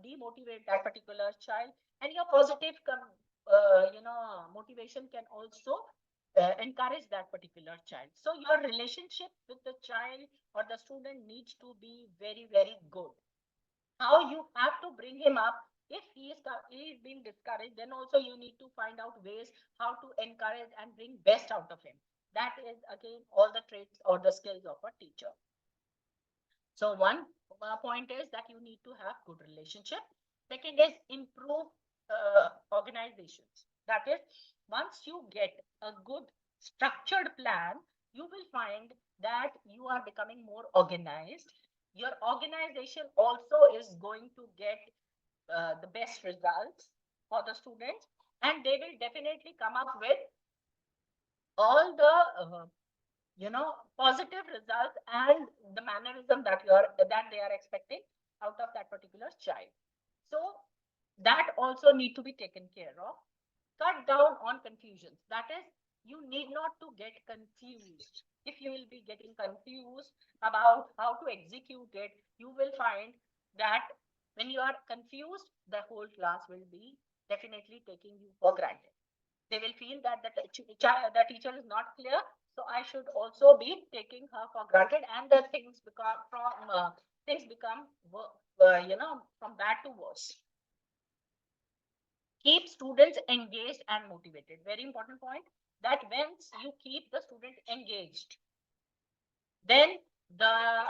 demotivate that particular child, and your positive motivation can also encourage that particular child. So your relationship with the child or the student needs to be very, very good. How you have to bring him up. If he is being discouraged, then also you need to find out ways how to encourage and bring best out of him. That is again all the traits or the skills of a teacher. So one point is that you need to have good relationship. Second is improve organizations. That is, once you get a good structured plan, you will find that you are becoming more organized. Your organization also is going to get the best results for the students, and they will definitely come up with all the positive results and the mannerism that they are expecting out of that particular child. So that also need to be taken care of. Cut down on confusions. That is, you need not to get confused. If you will be getting confused about how to execute it, you will find that when you are confused, the whole class will be definitely taking you for granted. They will feel that the teacher is not clear, so I should also be taking her for granted, and the things become from bad to worse. Keep students engaged and motivated. Very important point, that once you keep the student engaged, then the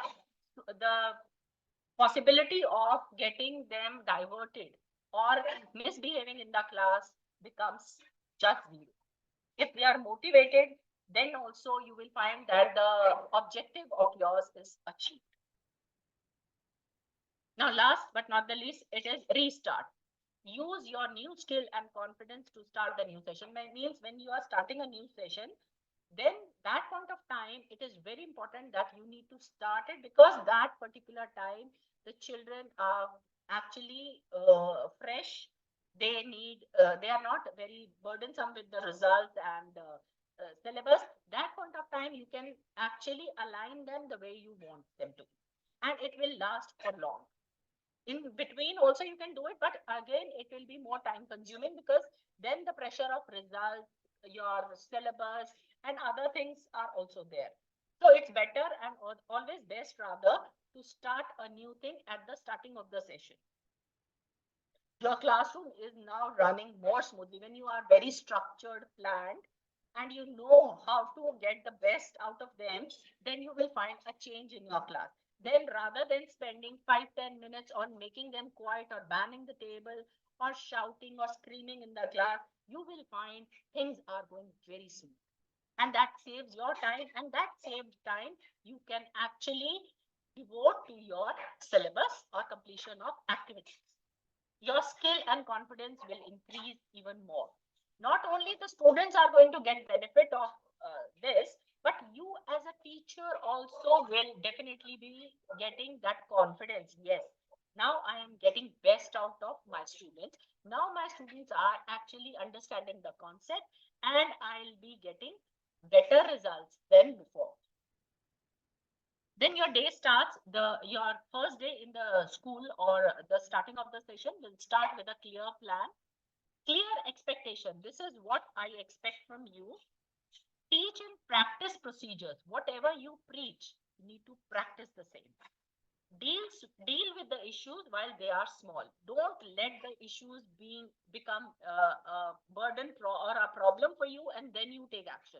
possibility of getting them diverted or misbehaving in the class becomes just zero. If they are motivated, then also you will find that the objective of yours is achieved. Now, last but not the least, it is restart. Use your new skill and confidence to start the new session. That means when you are starting a new session, then that point of time, it is very important that you need to start it, because that particular time, the children are actually fresh. They are not very burdensome with the results and syllabus. That point of time, you can actually align them the way you want them to, and it will last for long. In between also you can do it, but again it will be more time consuming, because then the pressure of results, your syllabus and other things are also there. So it's better and always best rather to start a new thing at the starting of the session. Your classroom is now running more smoothly when you are very structured, planned, and you know how to get the best out of them. Then you will find a change in your class. Then rather than spending 5-10 minutes on making them quiet or banning the table or shouting or screaming in the class, you will find things are going very smooth, and that saves your time, and that saved time you can actually devote to your syllabus or completion of activities. Your skill and confidence will increase even more. Not only the students are going to get benefit of this, but you as a teacher also will definitely be getting that confidence. Yes, now I am getting best out of my students. Now my students are actually understanding the concept, and I'll be getting better results than before. Then your day starts, your first day in the school or the starting of the session will start with a clear plan, clear expectation. This is what I expect from you. Teach and practice procedures. Whatever you preach, you need to practice the same. Deal with the issues while they are small. Don't let the issues become a burden or a problem for you, and then you take action.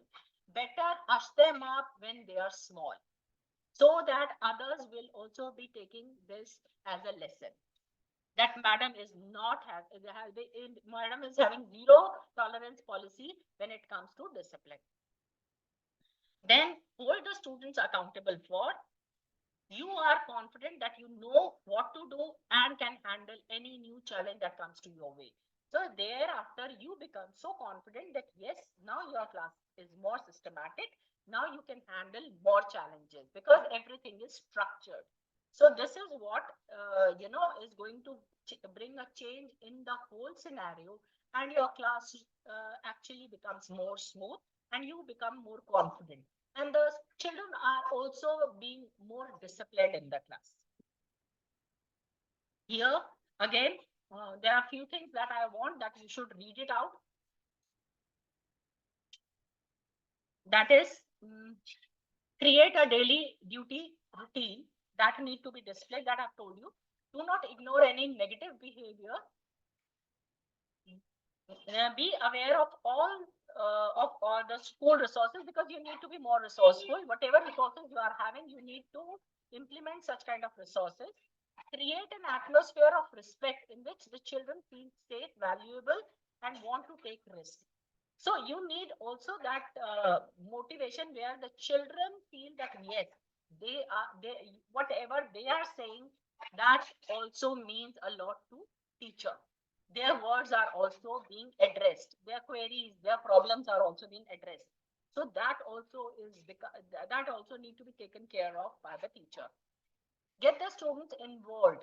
Better hush them up when they are small, so that others will also be taking this as a lesson. That madam is not madam is having zero tolerance policy when it comes to discipline. Then hold the students accountable for. You are confident that you know what to do and can handle any new challenge that comes to your way. So thereafter, you become so confident that yes, now your class is more systematic. Now you can handle more challenges because everything is structured. So this is what is going to bring a change in the whole scenario, and your class actually becomes more smooth, and you become more confident, and the children are also being more disciplined in the class. Here again, there are a few things that I want that you should read it out. That is, create a daily duty routine that need to be displayed, that I've told you. Do not ignore any negative behavior. Be aware of all the school resources, because you need to be more resourceful. Whatever resources you are having, you need to implement such kind of resources. Create an atmosphere of respect in which the children feel safe, valuable, and want to take risks. So you need also that motivation where the children feel that yes, whatever they are saying, that also means a lot to teacher. Their words are also being addressed. Their queries, their problems are also being addressed. So that also need to be taken care of by the teacher. Get the students involved.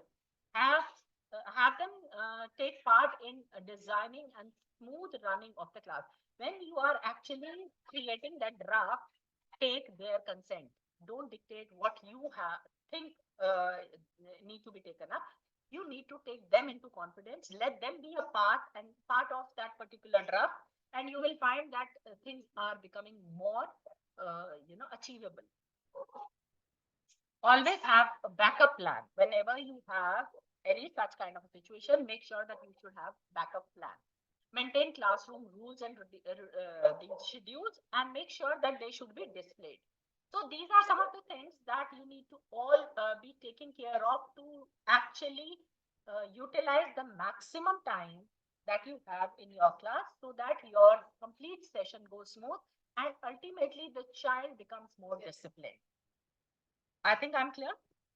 Have them take part in designing and smooth running of the class. When you are actually creating that draft, take their consent. Don't dictate what you think need to be taken up. You need to take them into confidence. Let them be a part of that particular draft, and you will find that things are becoming more, achievable. Always have a backup plan. Whenever you have any such kind of a situation, make sure that you should have backup plan. Maintain classroom rules and the schedules, and make sure that they should be displayed. So these are some of the things that you need to all be taking care of to actually utilize the maximum time that you have in your class, so that your complete session goes smooth and ultimately the child becomes more disciplined. I think I'm clear.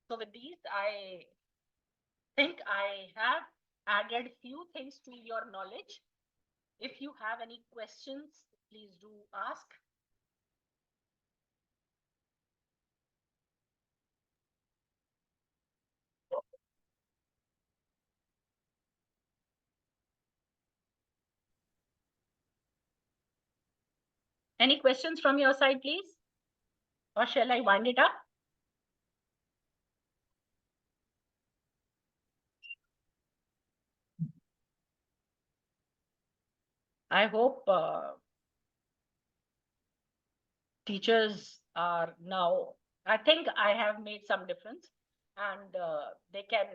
So with these, I think I have added few things to your knowledge. If you have any questions, please do ask. Any questions from your side, please? Or shall I wind it up? I hope teachers are now, I think I have made some difference, and they can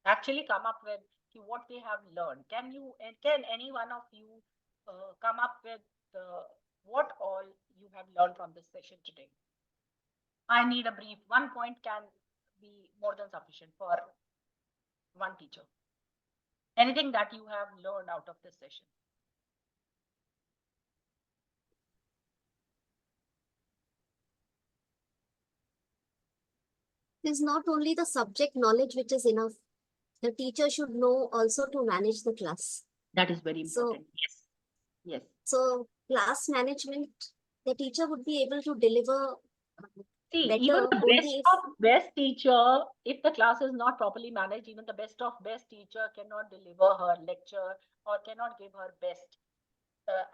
actually come up with what they have learned. Can any one of you come up with what all you have learned from this session today? I need a brief. 1 point can be more than sufficient for one teacher. Anything that you have learned out of this session? It is not only the subject knowledge which is enough. The teacher should know also to manage the class. That is very important. Yes. Yes. So class management, the teacher would be able to deliver See, better even the only best if of best teacher, if the class is not properly managed, even the best of best teacher cannot deliver her lecture or cannot give her best.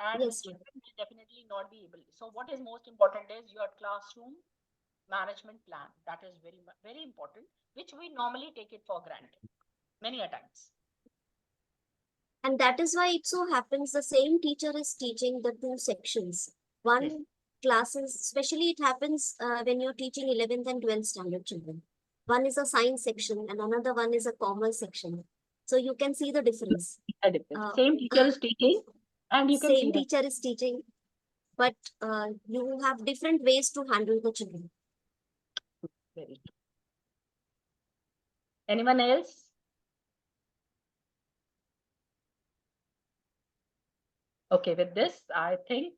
And Yes, children will definitely not be able. So what is most important is your classroom management plan. That is very important, which we normally take it for granted many a times. and that is why it so happens the same teacher is teaching the two sections. One classes, especially it happens when you're teaching 11th and 12th standard children. One is a science section and another one is a commerce section. So you can see the difference. Same teacher is teaching, and you can see Same teacher is teaching, but you have different ways to handle the children. Very true. Anyone else? Okay, with this, I think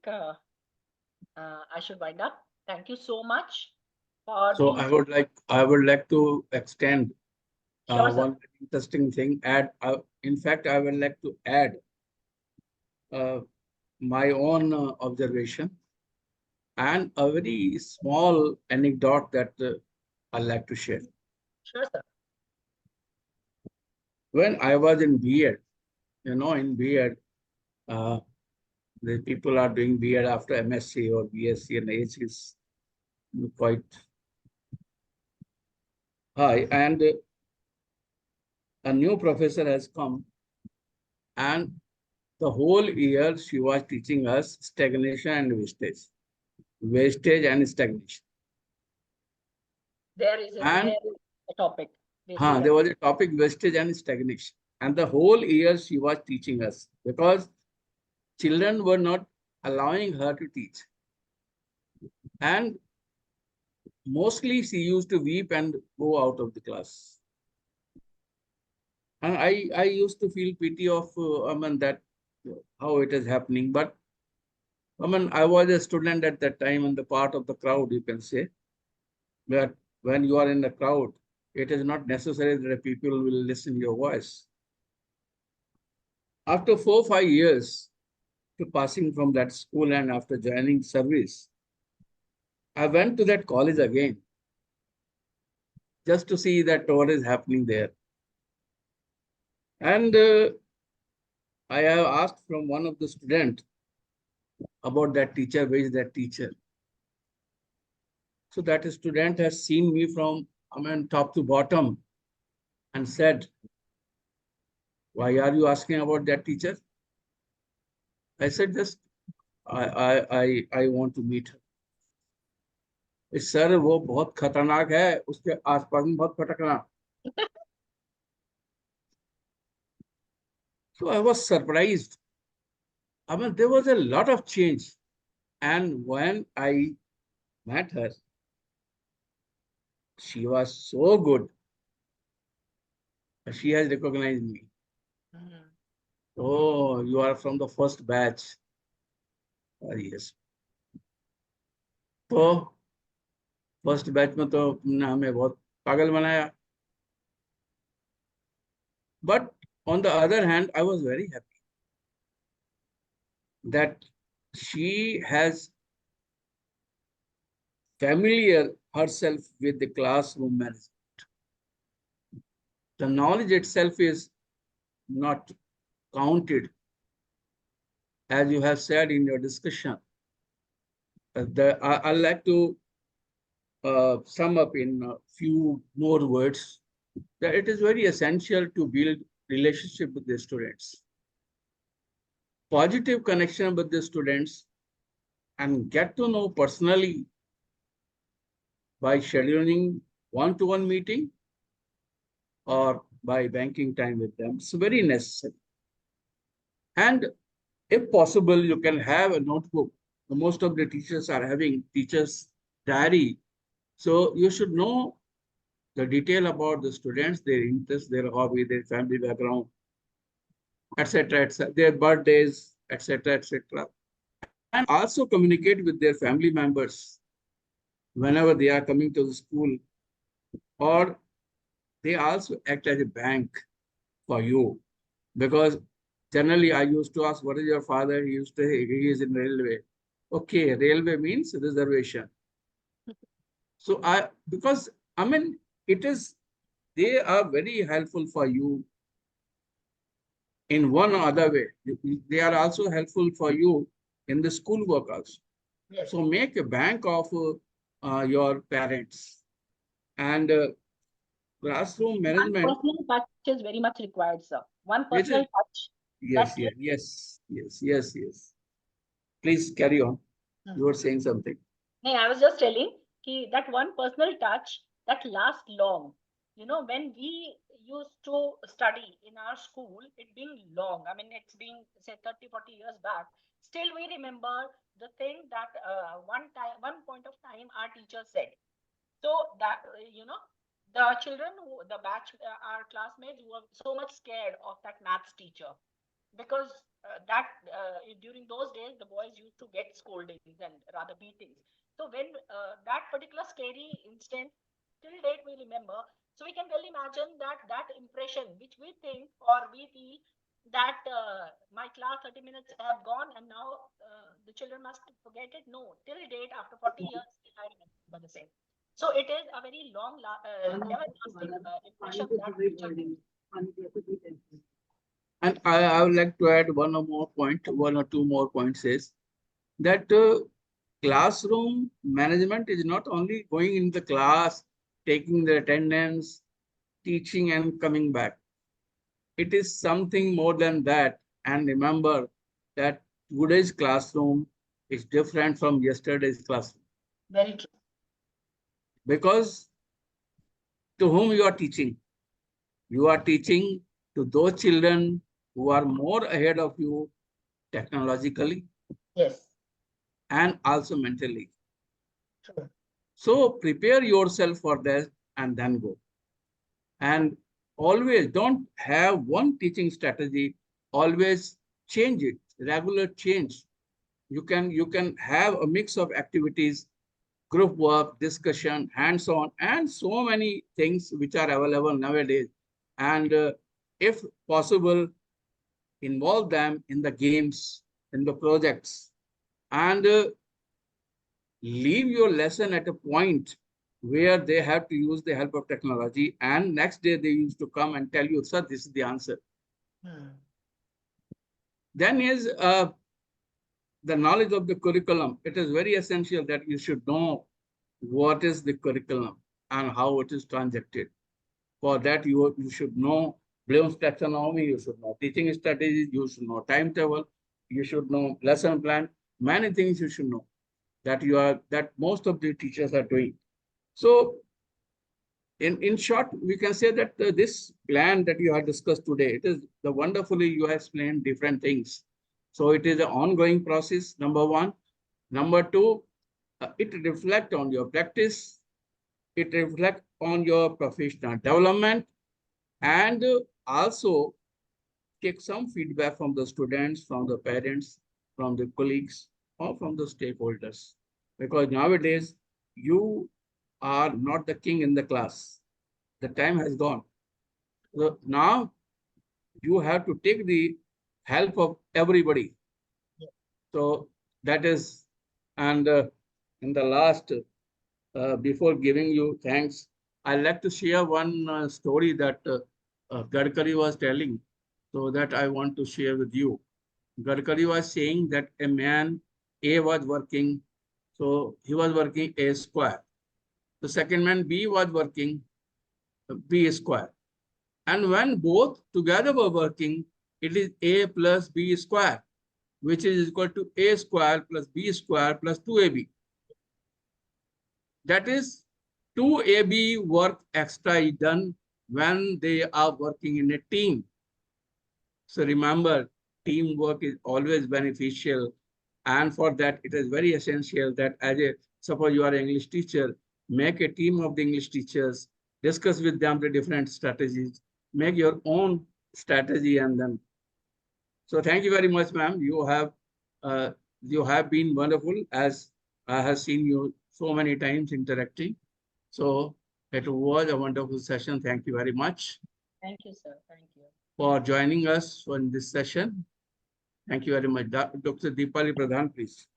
I should wind up. Thank you so much for So being. I would like to extend Sure, sir. one interesting thing. In fact, I would like to add my own observation and a very small anecdote that I'd like to share. Sure, sir. When I was in B.Ed, in B.Ed, the people are doing B.Ed after MSc or BSc, and age is quite high. And a new professor has come, and the whole year she was teaching us stagnation and wastage. Wastage and stagnation. There is a topic. There was a topic, wastage and stagnation. And the whole year she was teaching us because children were not allowing her to teach. And mostly she used to weep and go out of the class. And I used to feel pity of, that how it is happening. But I was a student at that time and the part of the crowd, you can say, that when you are in the crowd, it is not necessary that people will listen to your voice. After 4 or 5 years to passing from that school and after joining service, I went to that college again just to see that what is happening there. And I have asked from one of the students about that teacher, where is that teacher? So that student has seen me from top to bottom and said, why are you asking about that teacher? I said, just I want to meet her. Sir वो बहुत खतरनाक है, उसके आसपास में बहुत भटकना. So I was surprised. There was a lot of change. And when I met her, she was so good. She has recognized me. Oh, you are from the first batch. Yes. तो first batch में तो तुमने हमें बहुत पागल बनाया. But on the other hand, I was very happy that she has familiar herself with the classroom management. The knowledge itself is not counted, as you have said in your discussion. I'd like to sum up in a few more words that it is very essential to build relationship with the students, positive connection with the students, and get to know personally by scheduling one-to-one meeting or by banking time with them. It's very necessary. And if possible, you can have a notebook. Most of the teachers are having teachers' diary. So you should know the detail about the students, their interests, their hobby, their family background, etc., their birthdays, etc., etc. And also communicate with their family members whenever they are coming to the school, or they also act as a bank for you. Because generally I used to ask, what is your father? He used to say, he is in railway. Okay, railway means reservation. So because I mean, they are very helpful for you in one or other way. They are also helpful for you in the school work also. Yes. So make a bank of your parents. And classroom management. One personal touch is very much required, sir. One Which personal is- touch. Yes, yes. Please carry on. You were saying something. No, I was just telling that one personal touch that lasts long. You know, when we used to study in our school, it being long, I mean, it's been, say, 30, 40 years back, still we remember the thing that one point of time our teacher said. So that, the children, the batch, our classmates were so much scared of that maths teacher, because during those days the boys used to get scoldings and rather beatings. So when that particular scary instance till date we remember, so we can well imagine that impression which we think or we feel that my class 30 minutes have gone and now the children must forget it. No, till date after 40 years I remember the same. So it is a very long everlasting impression that teacher leaves. And I would like to add one or two more points is that classroom management is not only going in the class, taking the attendance, teaching and coming back. It is something more than that. And remember that today's classroom is different from yesterday's classroom. Very true. Because to whom you are teaching? You are teaching to those children who are more ahead of you technologically. Yes. And also mentally. True. So prepare yourself for that and then go. And always don't have one teaching strategy, always change it, regular change. You can have a mix of activities, group work, discussion, hands-on, and so many things which are available nowadays. And if possible, involve them in the games, in the projects, and leave your lesson at a point where they have to use the help of technology, and next day they used to come and tell you, sir, this is the answer. Then is the knowledge of the curriculum. It is very essential that you should know what is the curriculum and how it is transacted. For that, you should know Bloom's taxonomy, you should know teaching strategies, you should know timetable, you should know lesson plan, many things you should know that most of the teachers are doing. So in short, we can say that this plan that you have discussed today, it is the wonderfully you have explained different things. So it is an ongoing process, number one. Number two, it reflects on your practice. It reflects on your professional development, and also take some feedback from the students, from the parents, from the colleagues, or from the stakeholders. because nowadays you are not the king in the class. The time has gone. So now you have to take the help of everybody. So that is, and in the last, before giving you thanks, I'd like to share one story that Gadkari was telling. So that I want to share with you. Gadkari was saying that a man A was working, so he was working A square. The second man B was working B square. And when both together were working, it is A plus B square, which is equal to A square plus B square plus 2AB. That is 2AB work extra is done when they are working in a team. So remember, teamwork is always beneficial. And for that, it is very essential that suppose you are an English teacher, make a team of the English teachers, discuss with them the different strategies, make your own strategy and then. So thank you very much, ma'am. You have been wonderful, as I have seen you so many times interacting. So it was a wonderful session. Thank you very much. Thank you, sir. Thank you. For joining us in this session. Thank you very much. Dr. Deepali Pradhan, please.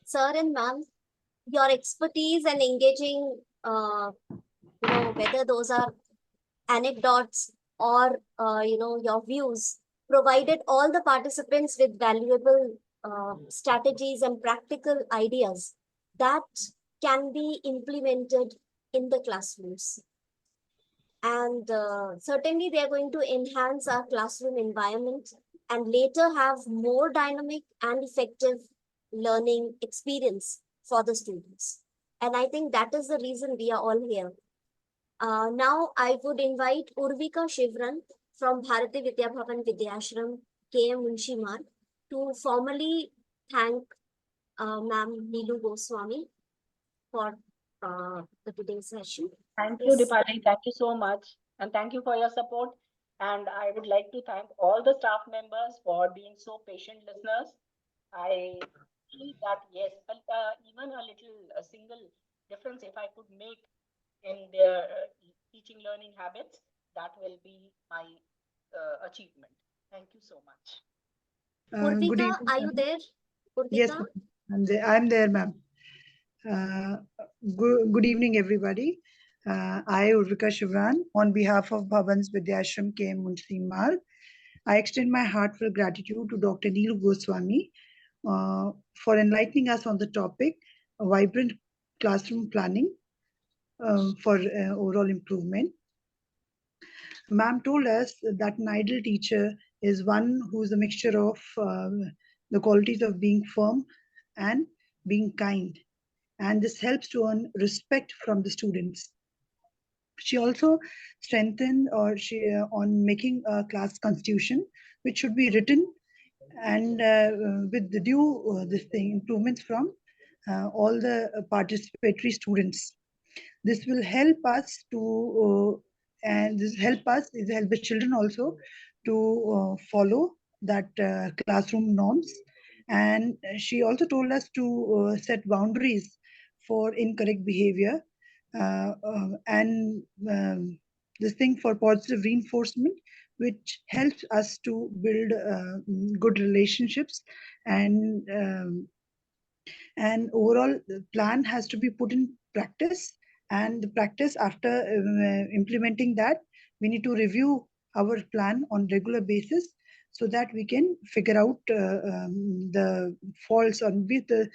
Sir and ma'am, your expertise and engaging, whether those are anecdotes or, your views, provided all the participants with valuable strategies and practical ideas that can be implemented in the classrooms. And certainly they are going to enhance our classroom environment and later have more dynamic and effective learning experience for the students. And I think that is the reason we are all here. Now I would invite Urvika Shivran from Bharati Vidya Bhavan Vidyashram, KM Munshi Marg, to formally thank Ma'am Neelu Goswami for the today's session. Thank you, Deepali. Thank you so much. And thank you for your support. And I would like to thank all the staff members for being so patient listeners. I feel that, yes, even a single difference, if I could make in their teaching learning habits, that will be my achievement. Thank you so much. Good Urvika, evening, are you ma'am. there? Urvika? Yes, I'm there, ma'am. Good evening, everybody. I, Urvika Shivran, on behalf of Bhavans Vidyashram KM Munshi Marg, I extend my heartfelt gratitude to Dr. Neelu Goswami for enlightening us on the topic, vibrant classroom planning for overall improvement. Ma'am told us that an ideal teacher is one who is a mixture of the qualities of being firm and being kind. And this helps to earn respect from the students. She also strengthened on making a class constitution, which should be written and with the due improvements from all the participatory students. This will help us to and this help the children also to follow that classroom norms. And she also told us to set boundaries for incorrect behavior and this thing for positive reinforcement, which helps us to build good relationships. And overall the plan has to be put in practice, and the practice after implementing that, we need to review our plan on regular basis so that we can figure out the faults or with the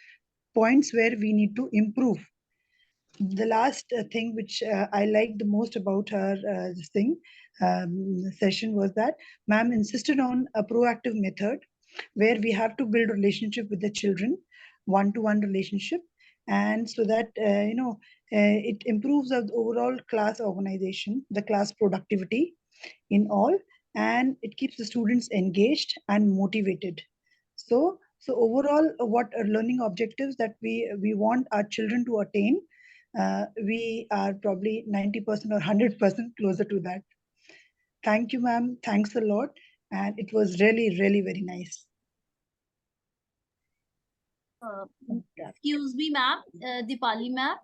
points where we need to improve. The last thing which I liked the most about her session was that ma'am insisted on a proactive method where we have to build relationship with the children, one-to-one relationship, and so that it improves the overall class organization, the class productivity in all, and it keeps the students engaged and motivated. So overall, what are learning objectives that we want our children to attain, we are probably 90% or 100% closer to that. Thank you, ma'am. Thanks a lot. And it was really, really very nice. Excuse me, ma'am. Dipali ma'am.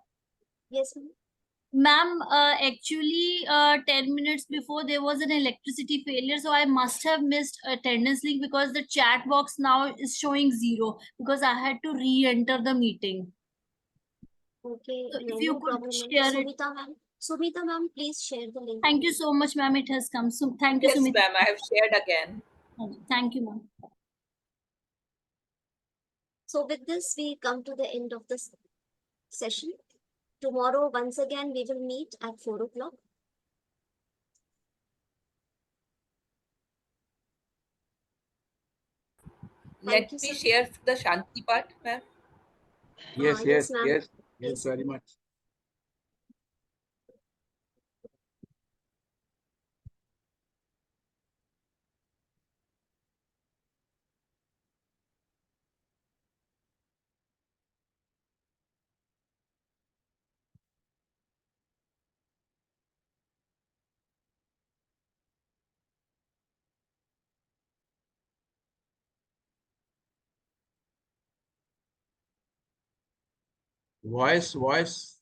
Yes, ma'am. Ma'am, actually, 10 minutes before there was an electricity failure, so I must have missed attendance link because the chat box now is showing 0 because I had to re-enter the meeting. Okay, So if you no could problem, ma'am. share it. Sumita ma'am, please share the link. Thank you so much, ma'am. It has come. So thank you, Yes, Sumita. ma'am. I have shared again. Thank you, ma'am. So with this, we come to the end of this session. Tomorrow, once again, we will meet at 4 o'clock. Let me share the Shanti part, ma'am. Yes, yes, yes, ma'am. yes, Yes. yes, very much. Voice.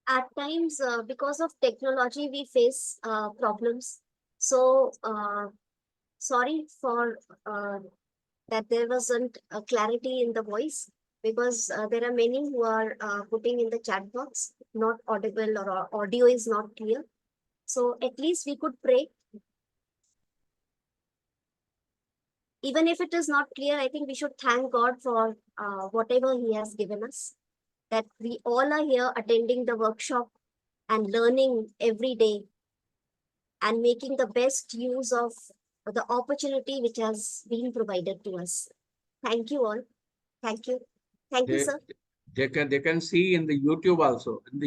At times, because of technology, we face problems. So, sorry for that there wasn't a clarity in the voice, because there are many who are putting in the chat box, not audible, or audio is not clear. So at least we could pray. Even if it is not clear, I think we should thank God for whatever He has given us. That we all are here attending the workshop and learning every day and making the best use of the opportunity which has been provided to us. Thank you all. Thank you. Thank you, sir. They can see in the YouTube also. In the